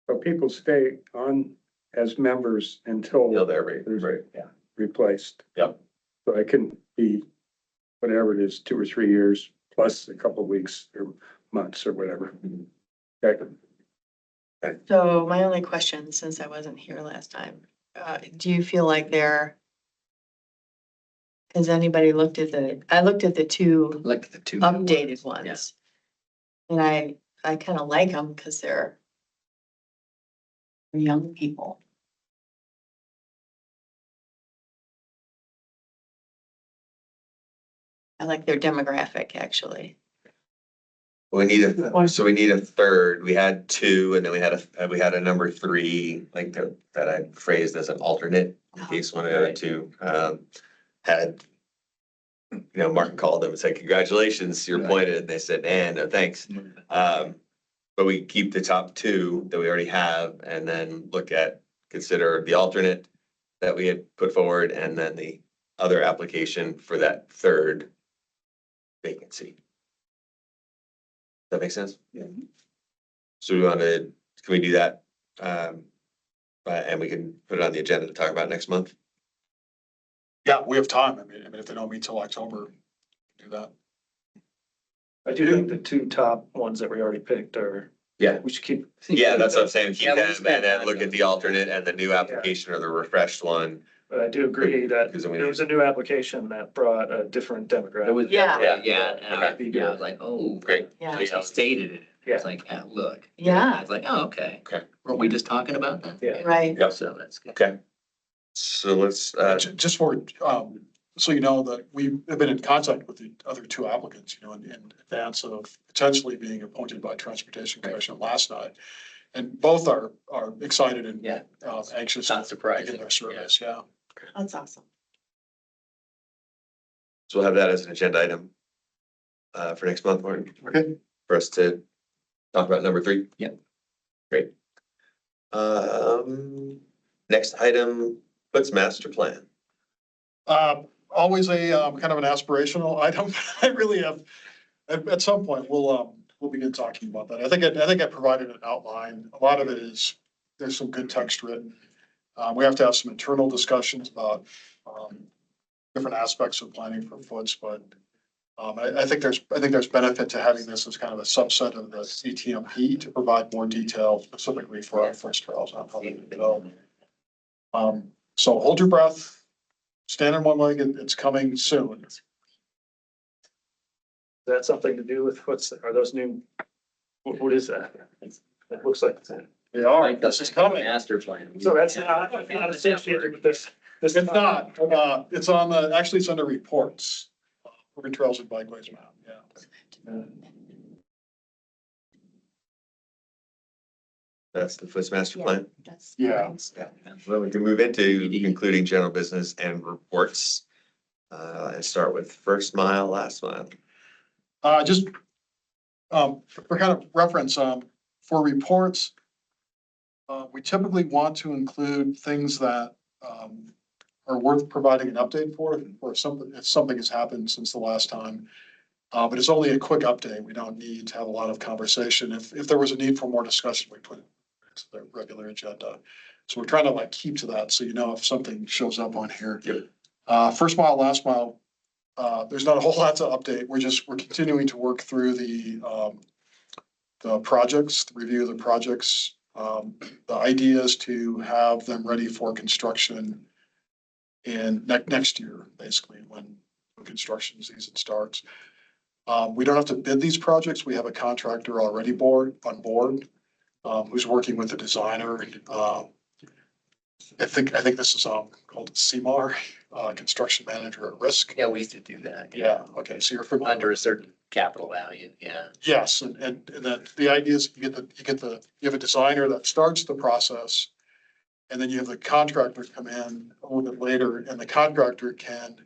So people stay on as members until You'll there, right? replaced. Yep. So I can be whatever it is, 2 or 3 years plus a couple of weeks or months or whatever. Okay. So my only question, since I wasn't here last time, do you feel like has anybody looked at I looked at the two Look at the two. new updated ones. ones. And I kind of like them because they're young people. I like their demographic, actually. We need so we need a third. We had two and then we had a number three, like that I phrased as an alternate in case one of the other two, had, Martin called them and said, congratulations, you're appointed. And they said, no, thanks. But we keep the top two that we already have and then consider the alternate that we had put forward and then the other application for that third vacancy. That makes sense? Yeah. So can we do that? And we can put it on the agenda to talk about next month? Yeah, we have time. I mean, if they don't meet till October, do that. I do think the two top ones that we already picked are, Yeah. we should keep. Yeah, that's what I'm saying. Keep Yeah, we them and spent then time look on at the those. alternate and the new application or the refreshed one. But I do agree that Because I mean- there was a new application that brought a different demographic. It was, Yeah. yeah, and I Okay. was like, oh. Great. Yeah. So you stated it. Yeah. It's like, look. Yeah. I was like, oh, okay. Okay. Were we just talking about that? Yeah. Right. Yep. So that's good. Okay. So let's, Just for, so you know that we have been in contact with the other two applicants, you know, in advance of potentially being appointed by Transportation Commission last night. And both are excited and Yeah. Anxious Not to surprising. begin their service, yeah. That's awesome. so we'll have that as an agenda item for next month, Martin, Okay. for us to talk about number 3. Yep. Great. Next item, what's master plan? Always a kind of an aspirational item. I really have, at some point, we'll begin talking about that. I think I provided an outline. A lot of it is, there's some good text written. We have to have some internal discussions about different aspects of planning for foots, but I think there's benefit to having this as kind of a subset of the CTMP to provide more detail specifically for our foots trails on how they develop. So hold your breath. Stand in one leg, it's coming soon. Is that something to do with are those new, what is that? It looks like that. They are, Like the this is coming. Master plan. So that's not associated with this. It's not, it's on actually it's under reports. Urban Trails and Bikeways map, yeah. That's the Foots master plan. That's. Yeah. Well, we can move into concluding general business and reports. And start with first mile, last mile. Just, for kind of reference, for reports, we typically want to include things that, are worth providing an update for, or if something has happened since the last time. But it's only a quick update. We don't need to have a lot of conversation. If there was a need for more discussion, we put it to the regular agenda. So we're trying to like keep to that, so you know if something shows up on here. Yep. First mile, last mile, there's not a whole lot to update. We're continuing to work through the projects, the review of the projects. The idea is to have them ready for construction in next year, basically, when construction season starts. We don't have to bid these projects. We have a contractor already on board, who's working with the designer. I think this is called CMAR, Construction Manager at Risk. Yeah, we used to do that. Yeah, okay, so you're familiar. Under a certain capital value, yeah. Yes, and then the idea is you have a designer that starts the process. And then you have the contractor come in a little bit later, and the contractor can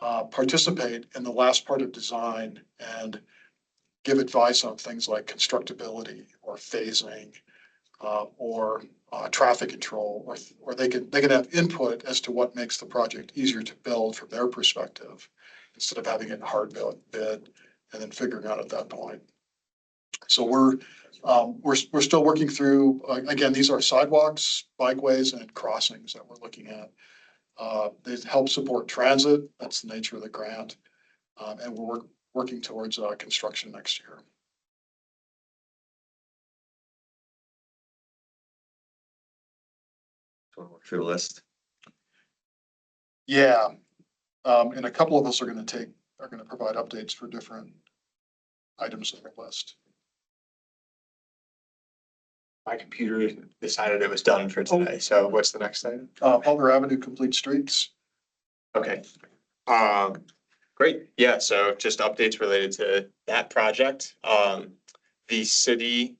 participate in the last part of design and give advice on things like constructability or phasing, or traffic control, or they can have input as to what makes the project easier to build from their perspective, instead of having it hard bid and then figuring out at that point. So we're still working through, again, these are sidewalks, bikeways, and crossings that we're looking at. They help support transit. That's the nature of the grant. And we're working towards construction next year. Through the list. Yeah. And a couple of us are going to provide updates for different items on the list. My computer decided it was done for today, so what's the next thing? Palmer Avenue Complete Streets. Okay. Great, yeah, so just updates related to that project. The city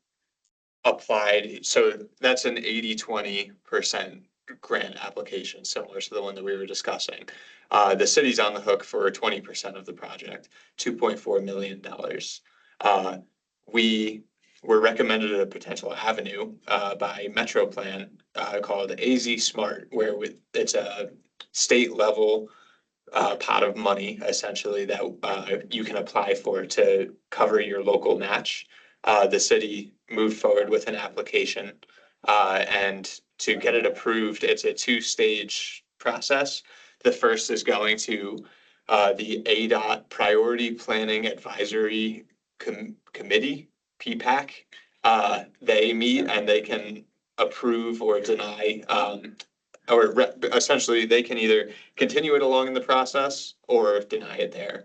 applied, so that's an 80-20% grant application, similar to the one that we were discussing. The city's on the hook for 20% of the project, $2.4 million. We were recommended a potential avenue by Metro Plan called AZ Smart, where it's a state level pot of money essentially that you can apply for to cover your local match. The city moved forward with an application and to get it approved, it's a 2-stage process. The first is going to the ADOT Priority Planning Advisory Committee, PPAC. They meet and they can approve or deny, essentially they can either continue it along in the process or deny it there.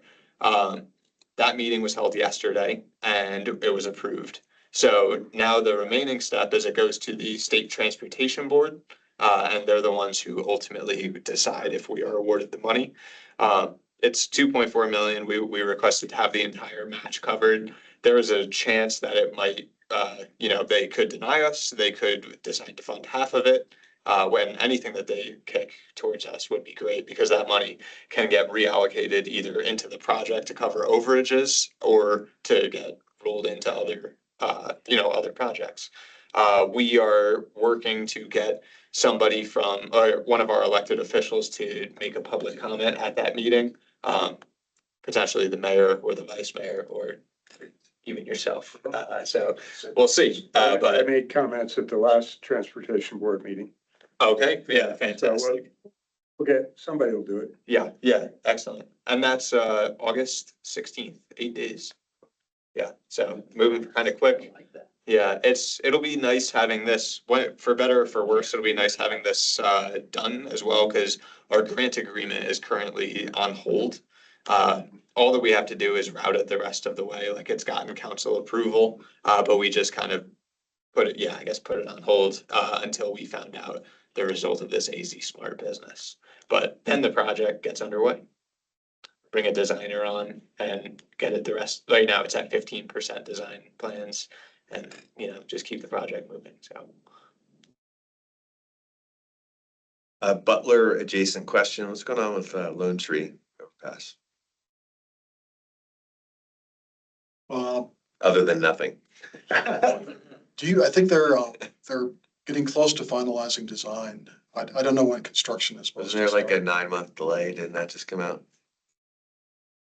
That meeting was held yesterday and it was approved. So now the remaining step is it goes to the State Transportation Board, and they're the ones who ultimately decide if we are awarded the money. It's 2.4 million. We requested to have the entire match covered. There is a chance that it might, they could deny us. They could decide to fund half of it. When anything that they kick towards us would be great, because that money can get reallocated either into the project to cover overages or to get rolled into other, other projects. We are working to get somebody from, or one of our elected officials to make a public comment at that meeting. Potentially the mayor or the vice mayor or even yourself. So we'll see. I But made comments at the last transportation board meeting. okay, yeah, fantastic. Okay, somebody will do it. Yeah, excellent. And that's August 16th, 8 days. Yeah, so moving kind of quick. I like that. Yeah, it'll be nice having this, for better or for worse, it'll be nice having this done as well, because our grant agreement is currently on hold. All that we have to do is route it the rest of the way, like it's gotten council approval, but we just kind of put it on hold until we found out the result of this AZ Smart business. But then the project gets underway. Bring a designer on and get it the rest. Right now it's at 15% design plans and, just keep the project moving, so. Butler adjacent question. What's going on with Lone Tree overpass? Other than nothing. I think they're getting close to finalizing design. I don't know when construction is supposed Wasn't to there like a start. 9-month delay? Didn't that just come out?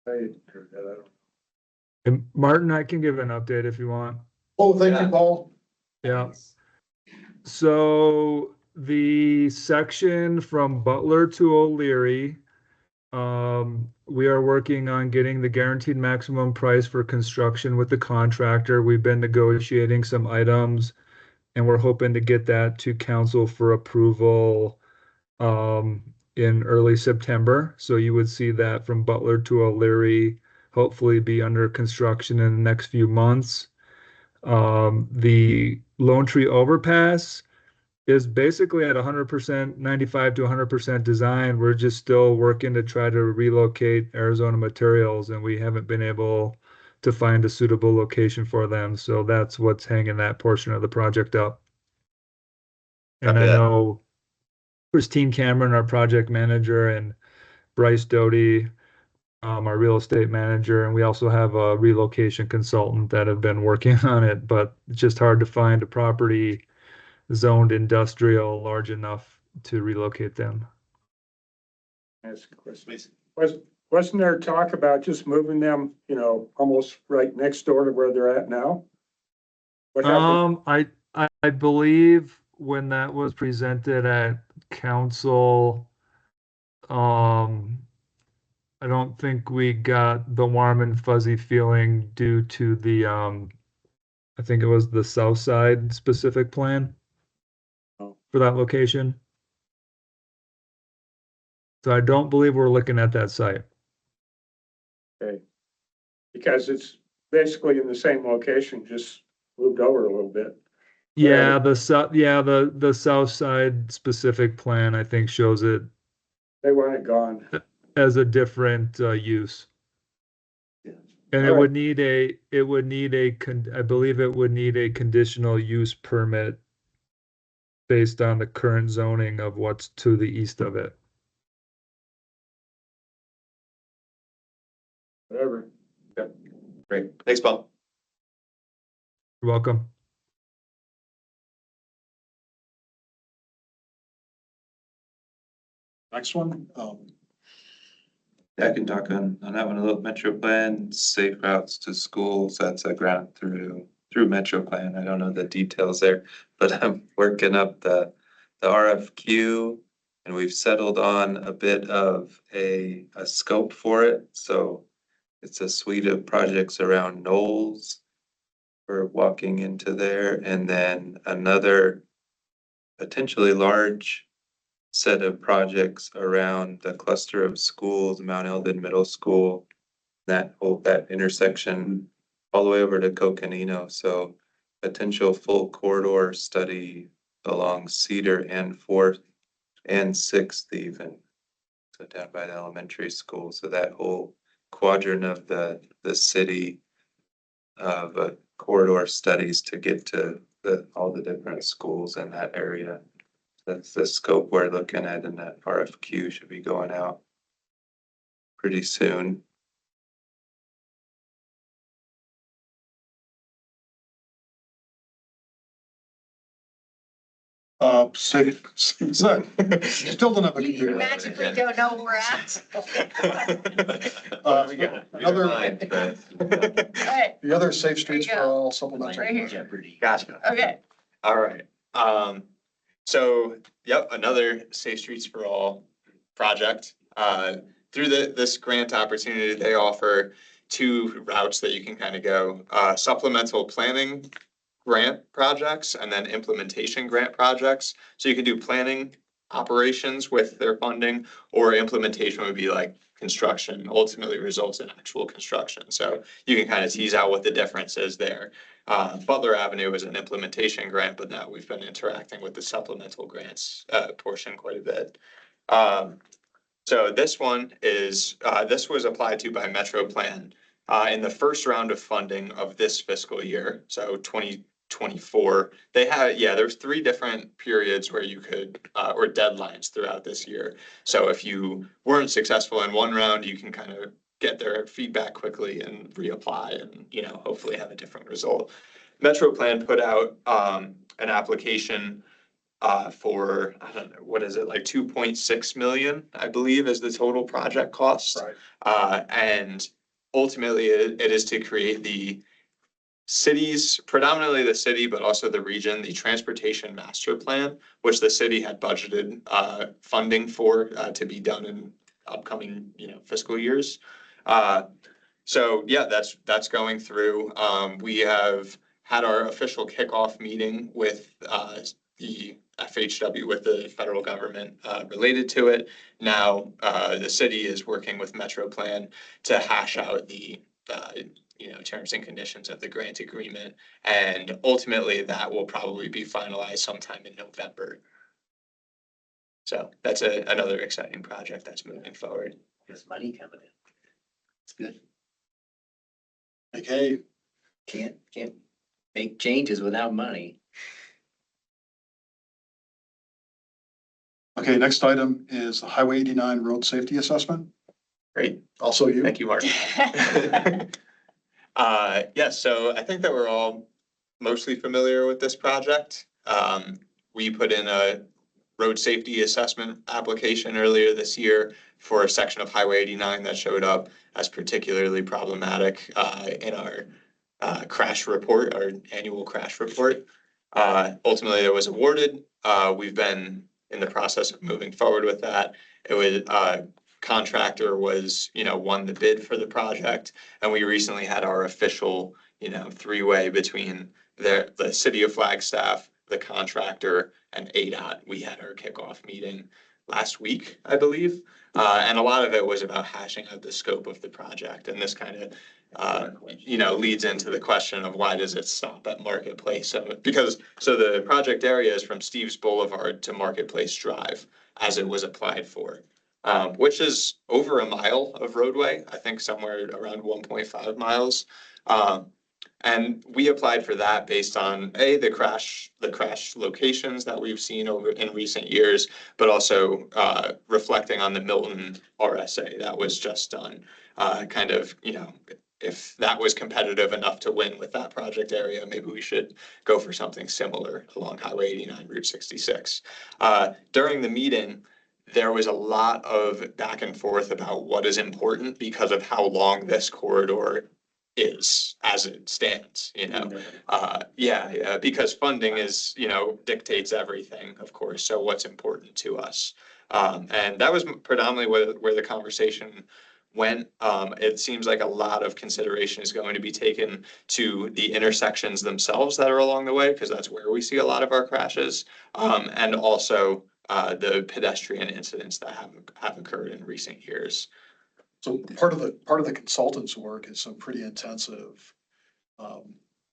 I heard that, I don't know. And Martin, I can give an update if you want. Oh, thank Yeah. you, Paul. Yeah. So the section from Butler to O'Leary, we are working on getting the guaranteed maximum price for construction with the contractor. We've been negotiating some items and we're hoping to get that to council for approval in early September. So you would see that from Butler to O'Leary hopefully be under construction in the next few months. The Lone Tree overpass is basically at 100%, 95 to 100% design. We're just still working to try to relocate Arizona Materials, and we haven't been able to find a suitable location for them. So that's what's hanging that portion of the project up. And I know Christine Cameron, our project manager, and Bryce Doty, our real estate manager, and we also have a relocation consultant that have been working on it, but it's just hard to find a property zoned industrial large enough to relocate them. Ask a question. Wasn't there talk about just moving them, almost right next door to where they're at now? What happened? I believe when that was presented at council, I don't think we got the warm and fuzzy feeling due to the, I think it was the south side specific plan for that location. So I don't believe we're looking at that site. Okay. Because it's basically in the same location, just moved over a little bit. Yeah, the south side specific plan, I think, shows it They want it gone. as a different use. And I believe it would need a conditional use permit based on the current zoning of what's to the east of it. Whatever. Great. Thanks, Paul. You're welcome. Next one. I can talk on that one a little. Metro Plan, safe routes to schools, that's a grant through Metro Plan. I don't know the details there, but I'm working up the RFQ And we've settled on a bit of a scope for it, so it's a suite of projects around Knowles. For walking into there, and then another potentially large set of projects around the cluster of schools, Mount Eldon Middle School, that intersection all the way over to Coconino. So potential full corridor study along Cedar and Fourth and Sixth even. So down by the elementary school. So that whole quadrant of the city of corridor studies to get to all the different schools in that area. That's the scope we're looking at, and that RFQ should be going out pretty soon. Still don't have a You computer. magically don't know where we're at. Uh, We got Another, mind, but- Okay, the other Safe Streets There for you go. All like supplemental. right here. Jeopardy. Gotcha. Okay. All right. So, yep, another Safe Streets for All project. Through this grant opportunity, they offer two routes that you can kind of go. Supplemental planning grant projects and then implementation grant projects. So you can do planning operations with their funding, or implementation would be like construction, ultimately results in actual construction. So you can kind of tease out what the difference is there. Butler Avenue is an implementation grant, but now we've been interacting with the supplemental grants portion quite a bit. So this one is, this was applied to by Metro Plan in the first round of funding of this fiscal year, so 2024. They had, there's 3 different periods where you could, or deadlines throughout this year. So if you weren't successful in one round, you can kind of get their feedback quickly and reapply and, hopefully have a different result. Metro Plan put out an application for, I don't know, what is it, like 2.6 million, I believe, is the total project cost. Right. And ultimately, it is to create the cities, predominantly the city, but also the region, the transportation master plan, which the city had budgeted funding for to be done in upcoming, fiscal years. So yeah, that's going through. We have had our official kickoff meeting with the FHW, with the federal government related to it. Now, the city is working with Metro Plan to hash out the terms and conditions of the grant agreement. And ultimately, that will probably be finalized sometime in November. So that's another exciting project that's moving forward. There's money coming in. It's good. Okay, Can't make changes without money. okay, next item is the Highway 89 Road Safety Assessment. Great. Also you. Thank you, Mark. Yes, so I think that we're all mostly familiar with this project. We put in a road safety assessment application earlier this year for a section of Highway 89 that showed up as particularly problematic in our crash report, our annual crash report. Ultimately, it was awarded. We've been in the process of moving forward with that. It was contractor was, won the bid for the project, and we recently had our official, 3-way between the city of Flagstaff, the contractor, and ADOT. We had our kickoff meeting last week, I believe, and a lot of it was about hashing out the scope of the project, and this kind of leads into the question of why does it stop at Marketplace? So the project area is from Steve's Boulevard to Marketplace Drive as it was applied for, which is over a mile of roadway, I think somewhere around 1.5 miles. And we applied for that based on the crash locations that we've seen over in recent years, but also reflecting on the Milton RSA that was just done. If that was competitive enough to win with that project area, maybe we should go for something similar along Highway 89, Route 66. During the meeting, there was a lot of back and forth about what is important because of how long this corridor is as it stands, you know? Yeah, because funding is, dictates everything, of course, so what's important to us. And that was predominantly where the conversation went. It seems like a lot of consideration is going to be taken to the intersections themselves that are along the way, because that's where we see a lot of our crashes. And also, the pedestrian incidents that have occurred in recent years. So part of the consultant's work is some pretty intensive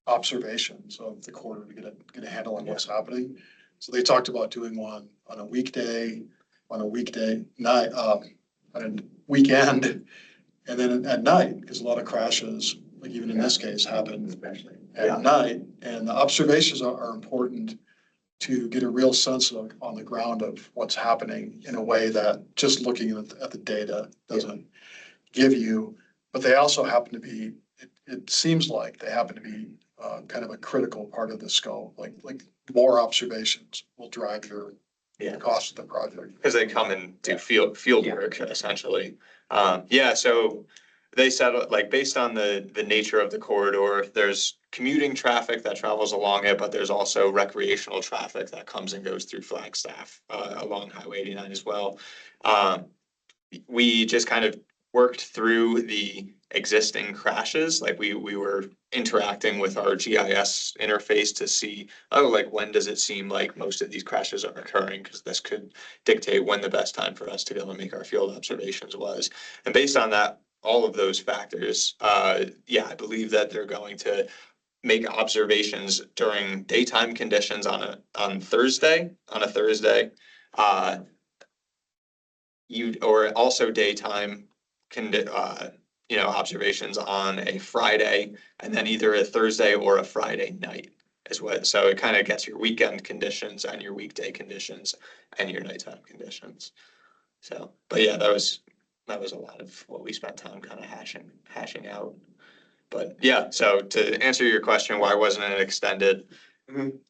observations of the corridor to get a handle on what's happening. So they talked about doing one on a weekday night, on a weekend, and then at night, because a lot of crashes, like even in this case, happen Especially. at night. And the observations are important to get a real sense of on the ground of what's happening in a way that just looking at the data doesn't give you. But they also happen to be, it seems like they happen to be kind of a critical part of the scope, like more observations will drive your cost of the project. Because they come and do field work essentially. So they said, like, based on the nature of the corridor, there's commuting traffic that travels along it, but there's also recreational traffic that comes and goes through Flagstaff along Highway 89 as well. We just kind of worked through the existing crashes, like we were interacting with our GIS interface to see, when does it seem like most of these crashes are occurring? Because this could dictate when the best time for us to go and make our field observations was. And based on that, all of those factors, I believe that they're going to make observations during daytime conditions on a Thursday. Or also daytime observations on a Friday, and then either a Thursday or a Friday night is what, so it kind of gets your weekend conditions and your weekday conditions and your nighttime conditions. So, but yeah, that was a lot of what we spent time kind of hashing out. But yeah, so to answer your question, why wasn't it extended?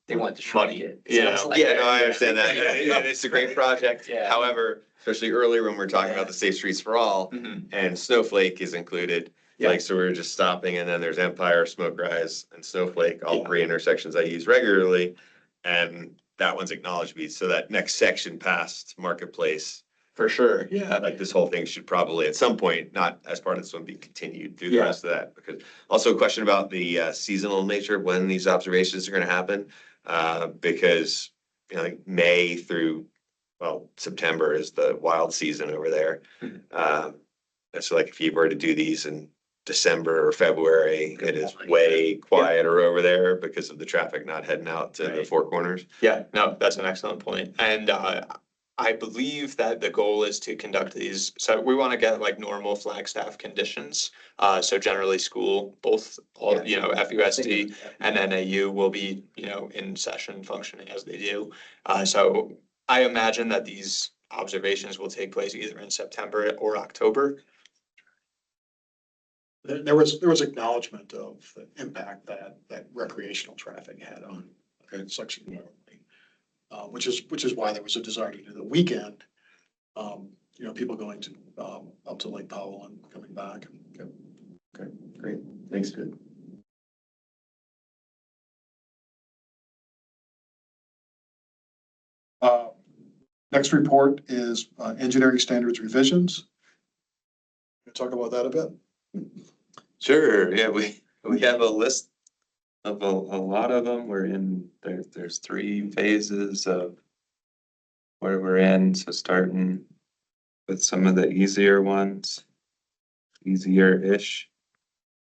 They want to shrink it. Sounds like Yeah, no, I understand that. And it's a great project. Yeah. However, especially earlier when we're talking about the Safe Streets for All and Snowflake is included. Like, so we were just stopping and then there's Empire, Smoke Rise and Snowflake, all three intersections I use regularly. And that one's acknowledged me. So that next section past Marketplace. For sure, yeah. Like this whole thing should probably at some point, not as part of this one, be continued through the Yeah. rest of that. Because also a question about the seasonal nature of when these observations are gonna happen. Because, like May through, September is the wild season over there. So like if you were to do these in December or February, it is way quieter over there because of the traffic not heading out to the Four Corners. Yeah, no, that's an excellent point. And I believe that the goal is to conduct these, so we want to get like normal Flagstaff conditions. So generally school, both, FUSD and NAU will be, in session functioning as they do. So I imagine that these observations will take place either in September or October. There was acknowledgement of the impact that recreational traffic had on section one, which is why there was a desire to do the weekend. People going to up to Lake Powell and coming back. Okay, great. Thanks, good. Next report is engineering standards revisions. Can you talk about that a bit? Sure, yeah, we have a list of a lot of them. We're in, there's 3 phases of where we're in, so starting with some of the easier ones, easier-ish.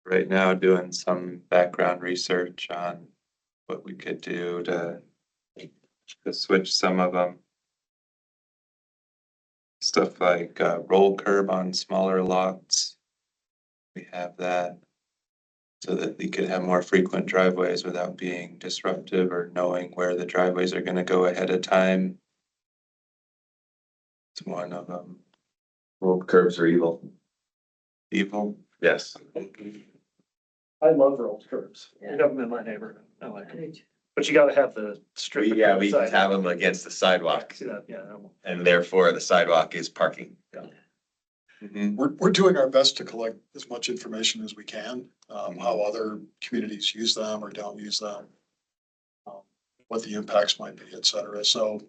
Right now, doing some background research on what we could do to switch some of them. Stuff like roll curb on smaller lots. We have that so that we could have more frequent driveways without being disruptive or knowing where the driveways are going to go ahead of time. It's one of them. Well, curbs are evil. Evil. Yes. I love rolled curbs. We Yeah. have them in my neighborhood. I like them. But you gotta have the strip. We have them against the sidewalk See that, yeah. and therefore the sidewalk is parking. Mhm. We're doing our best to collect as much information as we can, how other communities use them or don't use them. What the impacts might be, et cetera. So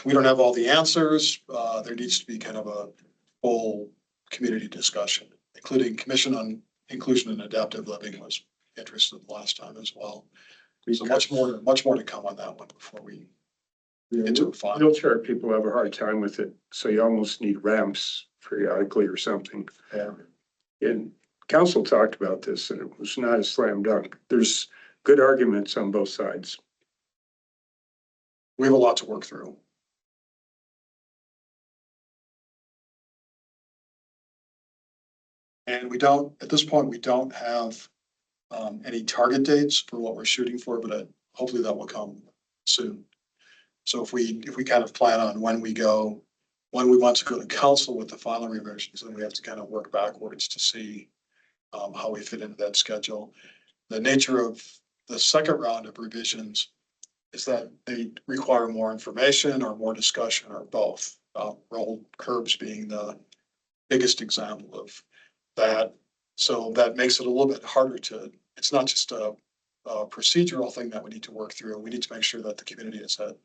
we don't have all the answers. There needs to be kind of a full community discussion, including Commission on Inclusion and Adaptive Living was interested last time as well. So much more to come on that one before we get to a final. Wheelchair people have a hard time with it, so you almost need ramps periodically or something. Yeah. And council talked about this and it was not a slam dunk. There's good arguments on both sides. We have a lot to work through. And we don't, at this point, we don't have any target dates for what we're shooting for, but hopefully that will come soon. So if we kind of plan on when we want to go to council with the final revisions, then we have to kind of work backwards to see how we fit into that schedule. The nature of the second round of revisions is that they require more information or more discussion or both. Rolled curbs being the biggest example of that. So that makes it a little bit harder it's not just a procedural thing that we need to work through. We need to make sure that the community that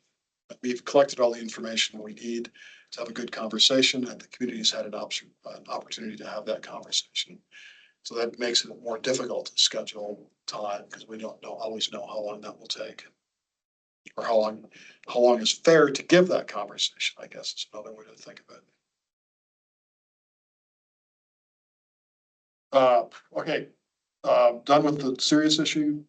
we've collected all the information we need to have a good conversation and the community's had an opportunity to have that conversation. So that makes it more difficult to schedule time because we don't always know how long that will take. Or how long is fair to give that conversation, I guess is another way to think of it. Okay, done with the serious issue.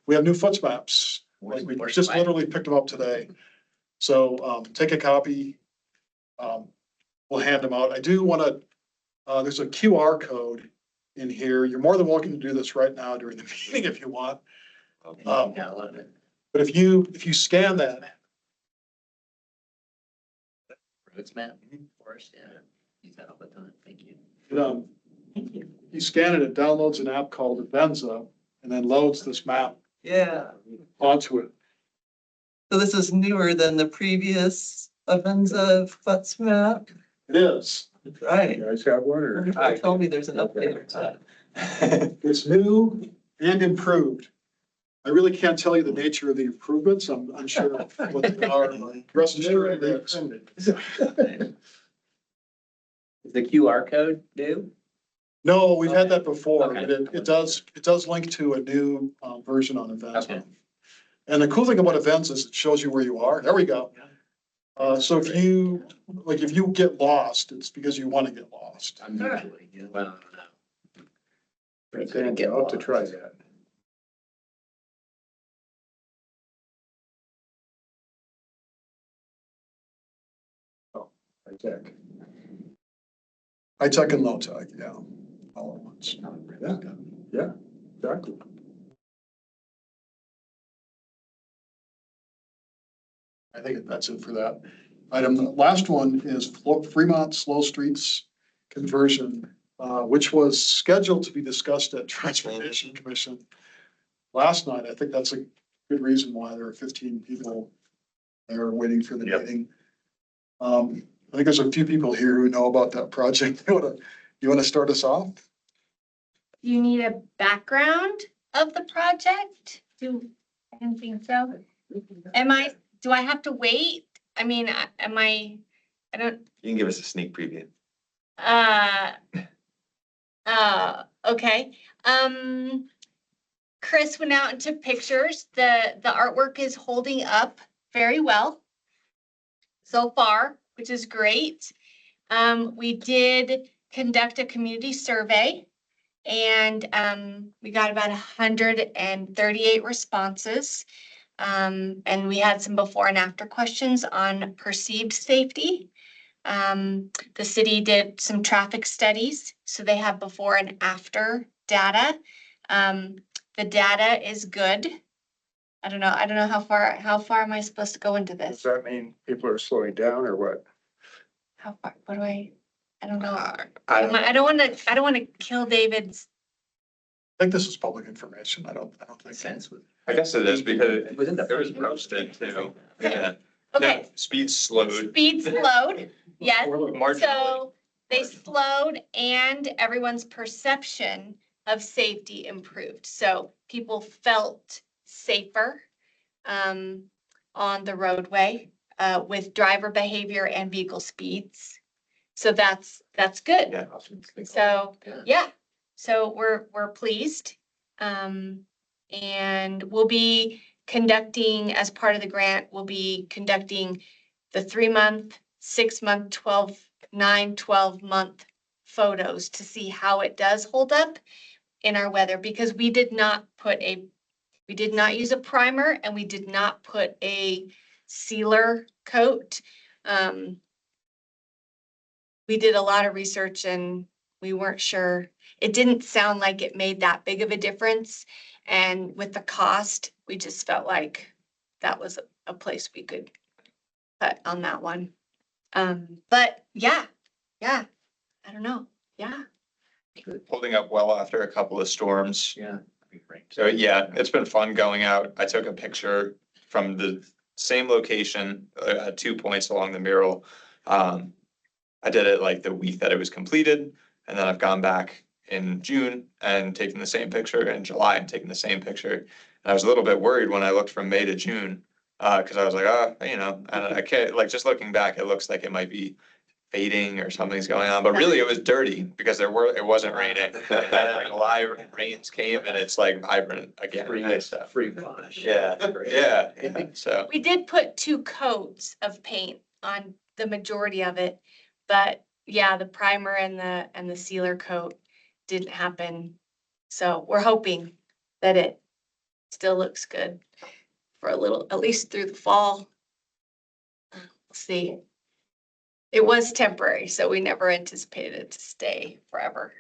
We have new foots maps. Like we just literally picked them up today. So take a copy. We'll hand them out. I do want to, there's a QR code in here. You're more than welcome to do this right now during the meeting if you want. But if you scan that, Roads map, forest, yeah, use that all the time, thank you. you scan it, it downloads an app called Avenza and then loads this map Yeah, onto it. so this is newer than the previous Avenza FUTS map. It is. Right. You guys have one or? They told me there's an update to that. It's new and improved. I really can't tell you the nature of the improvements. I'm unsure of what they are. Rest assured it is. Is the QR code new? No, we've had that before, Okay. but it does link to a new version on Avenza. Okay. And the cool thing about Avenza is it shows you where you are. There we go. So if you get lost, it's because you want to get lost. I'm usually, yeah, well, I don't know. Right there, I'll have to try that. I check. High tech and low tech, yeah, all at once. Yeah, exactly. I think that's it for that item. The last one is Fremont Slow Streets conversion, which was scheduled to be discussed at Transportation Commission last night. I think that's a good reason why there are 15 people there waiting for the meeting. I think there's a few people here who know about that project. You want to start us off? Do you need a background of the project? I didn't think so. Do I have to wait? I mean, I don't, You can give us a sneak preview. okay. Chris went out and took pictures. The artwork is holding up very well so far, which is great. We did conduct a community survey and we got about 138 responses. And we had some before and after questions on perceived safety. The city did some traffic studies, so they have before and after data. The data is good. I don't know how far am I supposed to go into Does this? that mean people are slowing down or what? How far, I don't know. I I don't wanna kill David's. I think this is public information. I don't think. Sense with. I guess it is because It was in the. it was posted too. Yeah. Okay, Speed slowed. speed slowed, yes. Marginally. So they slowed and everyone's perception of safety improved. So people felt safer on the roadway with driver behavior and vehicle speeds. So that's good. Yeah. So, Yeah. yeah, so we're pleased. And we'll be conducting, as part of the grant, we'll be conducting the 3-month, 6-month, 12-month photos to see how it does hold up in our weather, because we did not use a primer and we did not put a sealer coat. We did a lot of research and we weren't sure. It didn't sound like it made that big of a difference. And with the cost, we just felt like that was a place we could cut on that one. But yeah, I don't know. Yeah. Holding up well after a couple of storms. Yeah. that'd be great. So yeah, it's been fun going out. I took a picture from the same location, at 2 points along the mural. I did it like the week that it was completed, and then I've gone back in June and taken the same picture, in July and taken the same picture. And I was a little bit worried when I looked from May to June, cause I was like, and I can't, like, just looking back, it looks like it might be fading or something's going on, but really it was dirty because it wasn't raining. And then like live rains came and it's like vibrant again. So, Free flash. yeah, so. We did put 2 coats of paint on the majority of it, but yeah, the primer and the sealer coat didn't happen. So we're hoping that it still looks good for a little, at least through the fall. We'll see. It was temporary, so we never anticipated it to stay forever.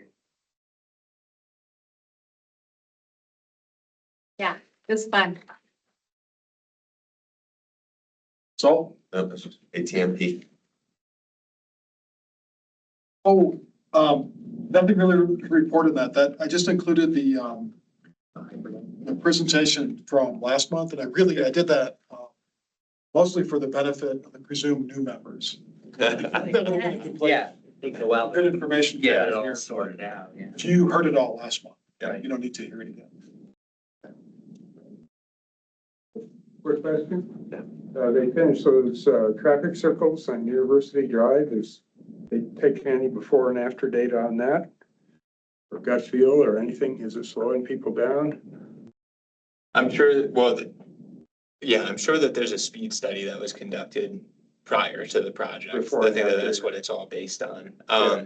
Yeah, it was fun. So, ATMP. nothing really reported that I just included the presentation from last month, and I did that mostly for the benefit of the presumed new members. Yeah. Take a while. Good information. Get it all sorted out, yeah. You heard it all last month. Yeah. You don't need to hear it again. Quick question. They finished those, traffic circles on University Drive. They take any before and after data on that? Or gut feel or anything? Is it slowing people down? I'm sure, I'm sure that there's a speed study that was conducted prior to the project. Before I and think after. that's what it's all based on. Yeah.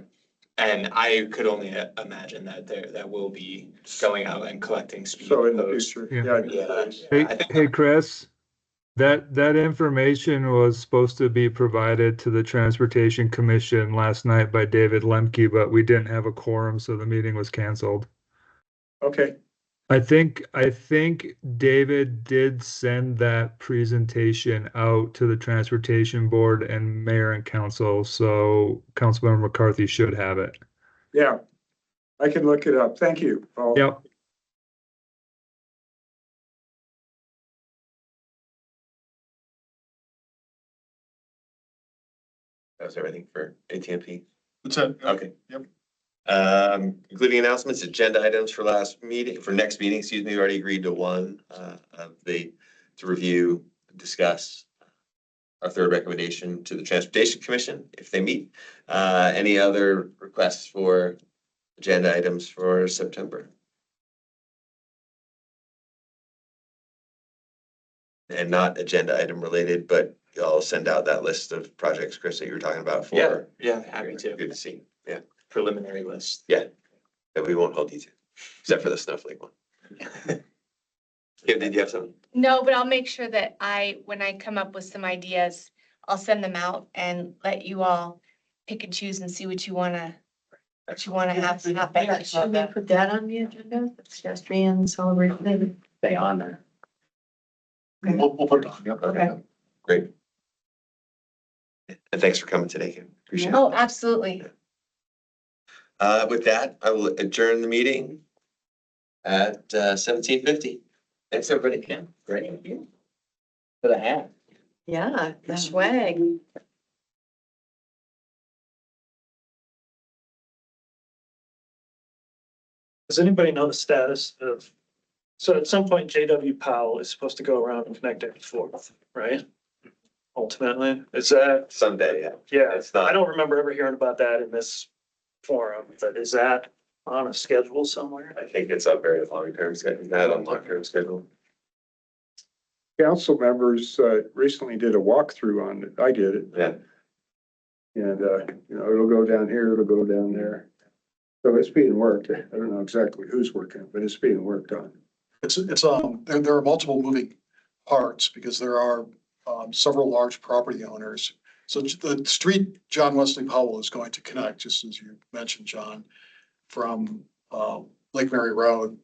And I could only imagine that will be going out and collecting speed. So in the posts. future, Yeah. Yeah. I think Hey, Chris, that information was supposed to be provided to the Transportation Commission last night by David Lemke, but we didn't have a quorum, so the meeting was canceled. Okay, I think David did send that presentation out to the Transportation Board and Mayor and Council, so Councilmember McCarthy should have it. yeah. I can look it up. Thank you, Paul. Yep. That was everything for ATMP. That's it. Okay. Yep. Including announcements, agenda items for next meeting, excuse me, we already agreed to one, to review, discuss our third recommendation to the Transportation Commission, if they meet. Any other requests for agenda items for September? And not agenda item related, but I'll send out that list of projects, Chris, that you were talking about for. Yeah, happy to. Good to see. Yeah, Preliminary list. that we won't hold you to, except for the snowflake one. Kim, did you have something? No, but I'll make sure that when I come up with some ideas, I'll send them out and let you all pick and choose and see what you wanna have happen. Should we put that on the agenda? The pedestrian celebration? Stay on there. We'll put it on. Yep. Okay. Great. And thanks for coming today, Kim. Appreciate it. Oh, absolutely. With that, I will adjourn the meeting at 17:50. Thanks, everybody. Yeah, great. For the hat. Yeah, the swag. Does anybody know the status of, so at some point JW Powell is supposed to go around and connect every fourth, right? Ultimately, is that, Someday, yeah. yeah, It's not- I don't remember ever hearing about that in this forum, but is that on a schedule somewhere? I think it's a very long-term schedule, not a long-term schedule. Council members recently did a walkthrough on it. I did it. Yeah. And, you know, it'll go down here, it'll go down there. So it's being worked. I don't know exactly who's working, but it's being worked on. There are multiple moving parts because there are, several large property owners. So the street John Wesley Powell is going to connect, just as you mentioned, John, from, Lake Mary Road,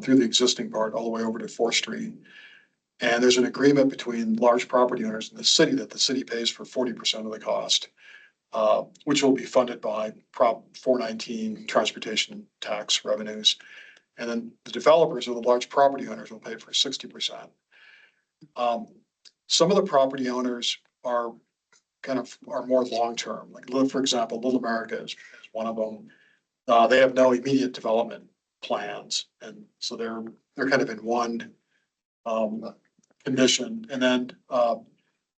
through the existing part all the way over to Fourth Street. And there's an agreement between large property owners and the city that the city pays for 40% of the cost, which will be funded by Prop 419 transportation tax revenues. And then the developers or the large property owners will pay for 60%. Some of the property owners are more long-term, like, for example, Little America is one of them. They have no immediate development plans, and so they're kind of in one condition. And then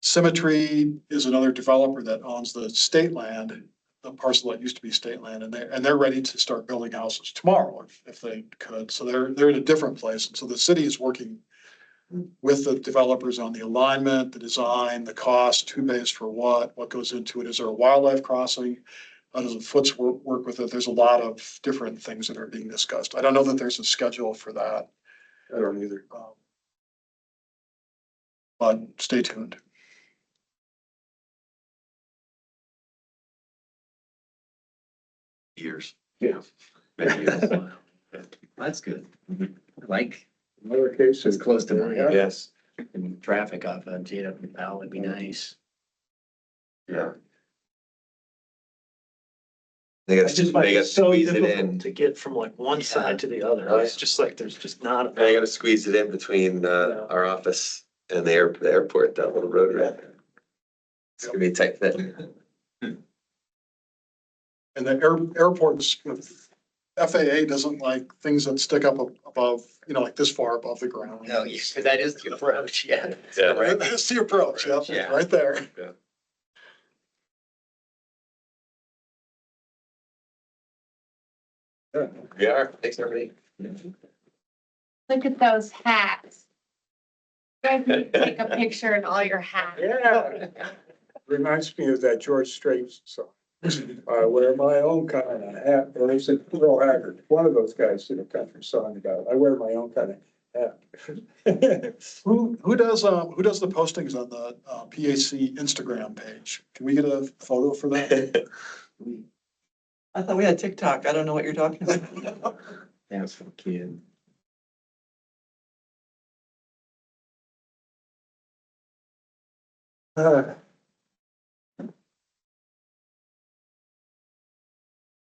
Symmetry is another developer that owns the state land, the parcel that used to be state land, and they're ready to start building houses tomorrow if they could. So they're in a different place, and so the city is working with the developers on the alignment, the design, the cost, who pays for what goes into it. Is there a wildlife crossing? How does the Foots work with it? There's a lot of different things that are being discussed. I don't know that there's a schedule for that. I don't either. But stay tuned. Years. Yeah. Many years. That's good. Like, Another case it's is close to mine. Yes, And traffic off of JW Powell would be nice. yeah. They It's just like gotta it's so squeeze it difficult in. to get from like one side to the other. Oh, It's just like, there's just not. And I gotta squeeze it in between, our office and the airport, that little road right there. It's gonna be a tight fit. And the airports, FAA doesn't like things that stick up above, like this far above the ground. No, yeah, that is the approach, yeah. Yeah. Right, that's the approach, yeah, Yeah. right there. We are, thanks, everybody. Look at those hats. You guys need to take a picture in all your hats. Yeah. Reminds me of that George Strait song. I wear my own kind of hat, or is it Earl Haggard? One of those guys did a country song about it. I wear my own kind of hat. Who does the postings on the PAC Instagram page? Can we get a photo for that? I thought we had TikTok. I don't know what you're talking about. That's for kid.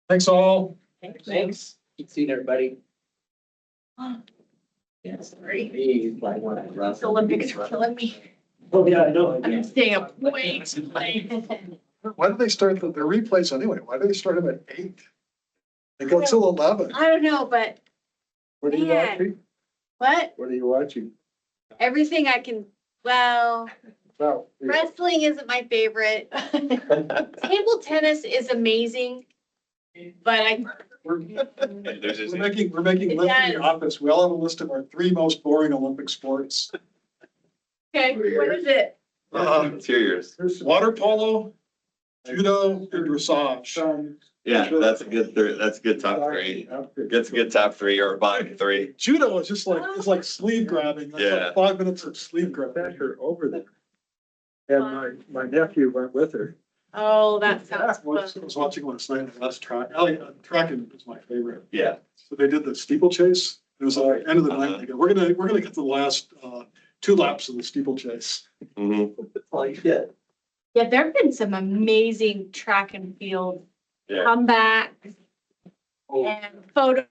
Thanks all. Thanks. Keep seeing everybody. Yes, these like one of These Olympics are killing me. Oh, yeah, I know. I'm staying up way too late. Why do they start the replays anyway? Why do they start them at 8? They go till 11. I don't know, but What are you Man. watching? what? What are you watching? Everything I can, well, Well, wrestling isn't my favorite. Table tennis is amazing, but We're There's we're making lists in the Yes. office. We all have a list of our 3 most boring Olympic sports. okay, what is it? It's yours. there's Water polo, judo, and dressage. some. Yeah, that's a good top 3. That's a good top 3 or bottom 3. Judo is just like, it's like sleeve grabbing. It's Yeah. like 5 minutes of sleeve grabbing. Sent her over there. And my nephew went with her. Oh, that I sounds was fun. watching last night, and that's track. Tracking is my favorite. Yeah. So they did the steeplechase. It was like end of the night. They go, we're gonna get the last 2 laps of the steeplechase. Mm-hmm. All you get. Yeah, there've been some amazing track and field Yeah. comebacks and photos